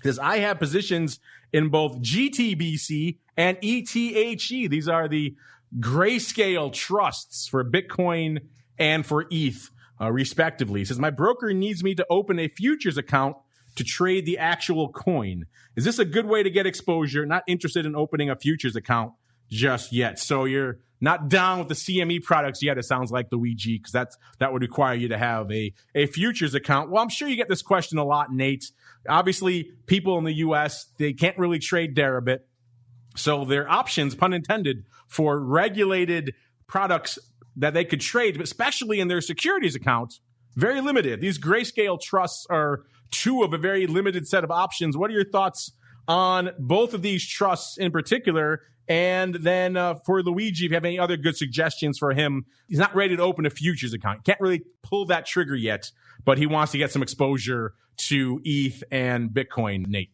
Says, I have positions in both GTBC and ETHE. These are the grayscale trusts for Bitcoin and for ETH, respectively. He says, my broker needs me to open a futures account to trade the actual coin. Is this a good way to get exposure? Not interested in opening a futures account just yet. So you're not down with the CME products yet, it sounds like, Luigi, because that would require you to have a futures account. Well, I'm sure you get this question a lot, Nate. Obviously, people in the U.S., they can't really trade Deribit. So their options, pun intended, for regulated products that they could trade, especially in their securities accounts, very limited. These grayscale trusts are two of a very limited set of options. What are your thoughts on both of these trusts in particular? And then for Luigi, if you have any other good suggestions for him, he's not ready to open a futures account. Can't really pull that trigger yet, but he wants to get some exposure to ETH and Bitcoin, Nate.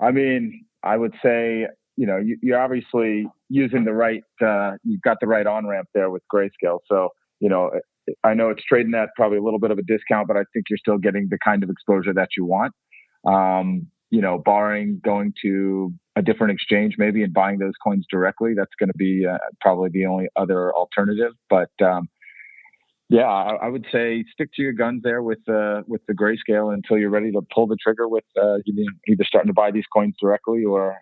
I mean, I would say, you're obviously using the right, you've got the right on-ramp there with Grayscale. So, I know it's trading at probably a little bit of a discount, but I think you're still getting the kind of exposure that you want. Barring going to a different exchange maybe and buying those coins directly, that's going to be probably the only other alternative. But I would say stick to your guns there with the Grayscale until you're ready to pull the trigger with either starting to buy these coins directly or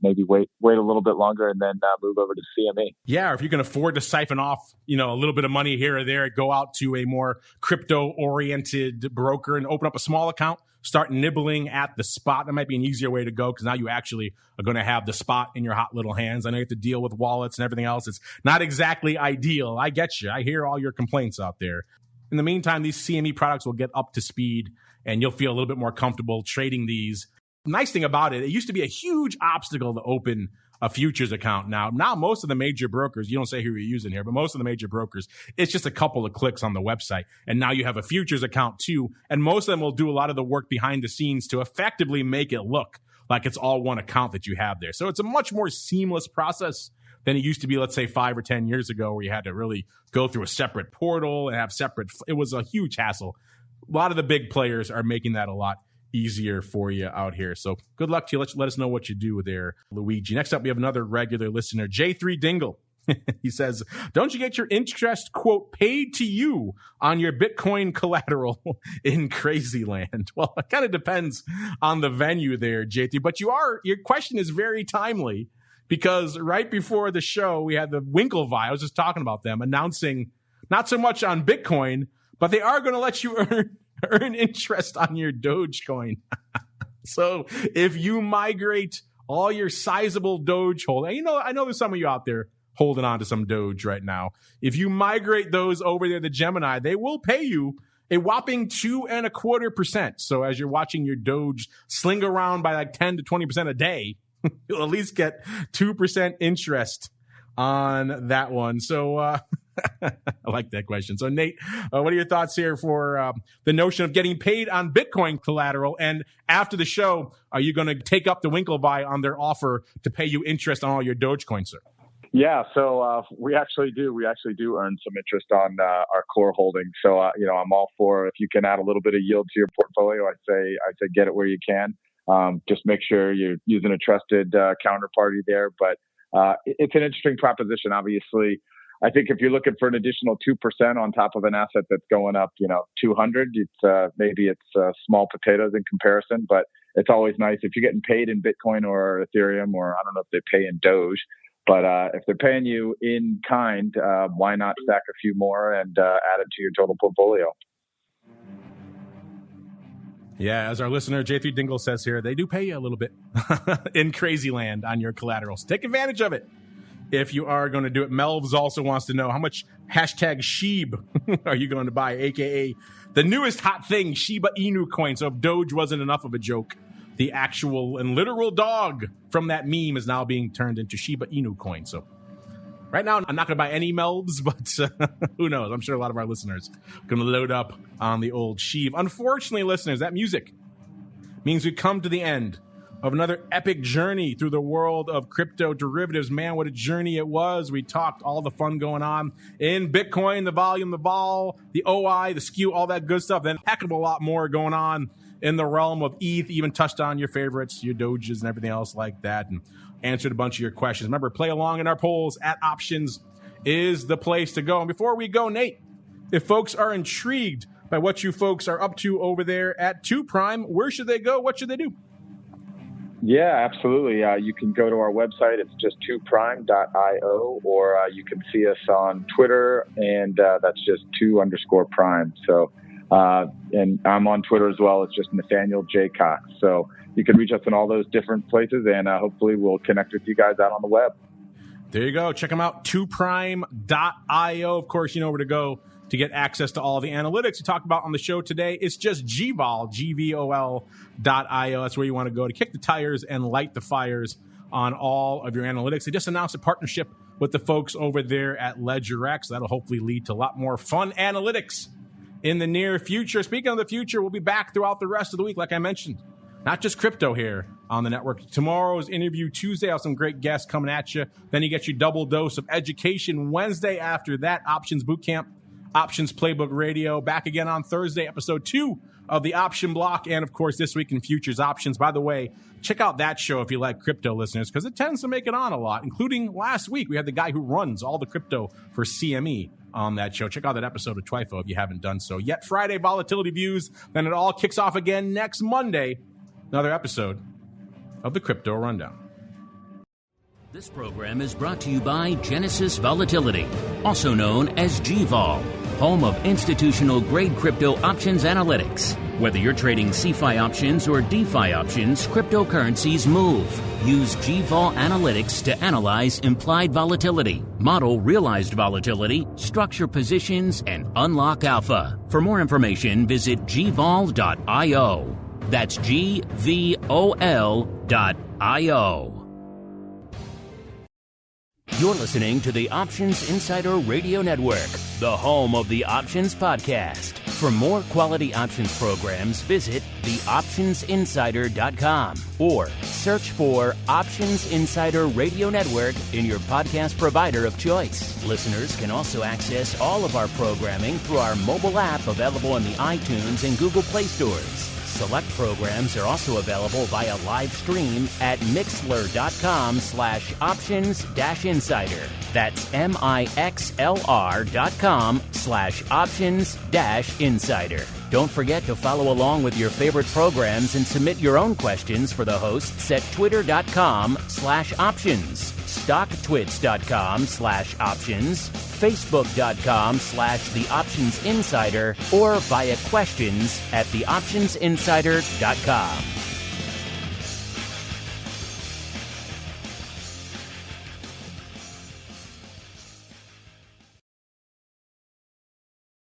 maybe wait a little bit longer and then move over to CME. Yeah, or if you can afford to siphon off a little bit of money here or there, go out to a more crypto oriented broker and open up a small account. Start nibbling at the spot. That might be an easier way to go because now you actually are going to have the spot in your hot little hands. I know you have to deal with wallets and everything else. It's not exactly ideal. I get you. I hear all your complaints out there. In the meantime, these CME products will get up to speed and you'll feel a little bit more comfortable trading these. Nice thing about it used to be a huge obstacle to open a futures account. Now most of the major brokers, you don't say who you're using here, but most of the major brokers, it's just a couple of clicks on the website. And now you have a futures account too. And most of them will do a lot of the work behind the scenes to effectively make it look like it's all one account that you have there. So it's a much more seamless process than it used to be, let's say 5 or 10 years ago, where you had to really go through a separate portal and have it was a huge hassle. A lot of the big players are making that a lot easier for you out here. So good luck to you. Let us know what you do there, Luigi. Next up, we have another regular listener, J3 Dingle. He says, don't you get your interest, quote, paid to you on your Bitcoin collateral in crazy land? Well, it kind of depends on the venue there, J3, but your question is very timely because right before the show, we had the Winklevi, I was just talking about them, announcing not so much on Bitcoin, but they are going to let you earn interest on your Dogecoin. So if you migrate all your sizable Doge holding, I know there's some of you out there holding on to some Doge right now. If you migrate those over there to Gemini, they will pay you a whopping 2.25%. So as you're watching your Doge sling around by like 10 to 20% a day, you'll at least get 2% interest on that one. So I like that question. So Nate, what are your thoughts here for the notion of getting paid on Bitcoin collateral? And after the show, are you going to take up the Winklevi on their offer to pay you interest on all your Dogecoin, sir? Yeah, so we actually do. We actually do earn some interest on our core holdings. So I'm all for, if you can add a little bit of yield to your portfolio, I'd say get it where you can. Just make sure you're using a trusted counterparty there. But it's an interesting proposition. Obviously, I think if you're looking for an additional 2% on top of an asset that's going up, 200, it's small potatoes in comparison. But it's always nice if you're getting paid in Bitcoin or Ethereum, or I don't know if they pay in Doge. But if they're paying you in kind, why not stack a few more and add it to your total portfolio? Yeah, as our listener, J3 Dingle says here, they do pay you a little bit in crazy land on your collaterals. Take advantage of it if you are going to do it. Melvs also wants to know, how much #Sheeb are you going to buy, a.k.a. the newest hot thing, Shiba Inu coin. So if Doge wasn't enough of a joke, the actual and literal dog from that meme is now being turned into Shiba Inu coin. So right now, I'm not going to buy any Melvs, but who knows? I'm sure a lot of our listeners are going to load up on the old Sheeb. Unfortunately, listeners, that music means we come to the end of another epic journey through the world of crypto derivatives. Man, what a journey it was. We talked all the fun going on in Bitcoin, the volume, the vol, the OI, the SKEW, all that good stuff. Then a heck of a lot more going on in the realm of ETH. Even touched on your favorites, your Doges and everything else like that, and answered a bunch of your questions. Remember, play along in our polls at Options is the place to go. And before we go, Nate, if folks are intrigued by what you folks are up to over there at 2 Prime, where should they go? What should they do? Yeah, absolutely. You can go to our website. It's just 2prime.io, or you can see us on Twitter, and that's just 2_prime. So, and I'm on Twitter as well. It's just Nathaniel J. Cox. So you can reach us in all those different places, and hopefully we'll connect with you guys out on the web. There you go. Check them out, 2prime.io. Of course, you know where to go to get access to all the analytics we talked about on the show today. It's just GVOL, GVOL.io. That's where you want to go to kick the tires and light the fires on all of your analytics. They just announced a partnership with the folks over there at LedgerX. That'll hopefully lead to a lot more fun analytics in the near future. Speaking of the future, we'll be back throughout the rest of the week, like I mentioned. Not just crypto here on the network. Tomorrow's Interview Tuesday, I'll have some great guests coming at you. Then you get your double dose of education Wednesday. After that, Options Bootcamp, Options Playbook Radio. Back again on Thursday, episode 2 of the Option Block. And, of course, This Week in Futures Options. By the way, check out that show if you like crypto, listeners, because it tends to make it on a lot, including last week. We had the guy who runs all the crypto for CME on that show. Check out that episode of Twifo if you haven't done so yet. Friday, Volatility Views. Then it all kicks off again next Monday. Another episode of the Crypto Rundown. This program is brought to you by Genesis Volatility, also known as GVOL, home of institutional-grade crypto options analytics. Whether you're trading CeFi options or DeFi options, cryptocurrencies move. Use GVOL analytics to analyze implied volatility, model realized volatility, structure positions, and unlock alpha. For more information, visit gvol.io. That's GVOL.io. You're listening to the Options Insider Radio Network, the home of the Options Podcast. For more quality options programs, visit theoptionsinsider.com or search for Options Insider Radio Network in your podcast provider of choice. Listeners can also access all of our programming through our mobile app available in the iTunes and Google Play stores. Select programs are also available via live stream at mixlr.com/options-insider. That's mixlr.com/options-insider. Don't forget to follow along with your favorite programs and submit your own questions for the hosts at twitter.com/options, stocktwits.com/options, facebook.com/theoptionsinsider, or via questions at theoptionsinsider.com.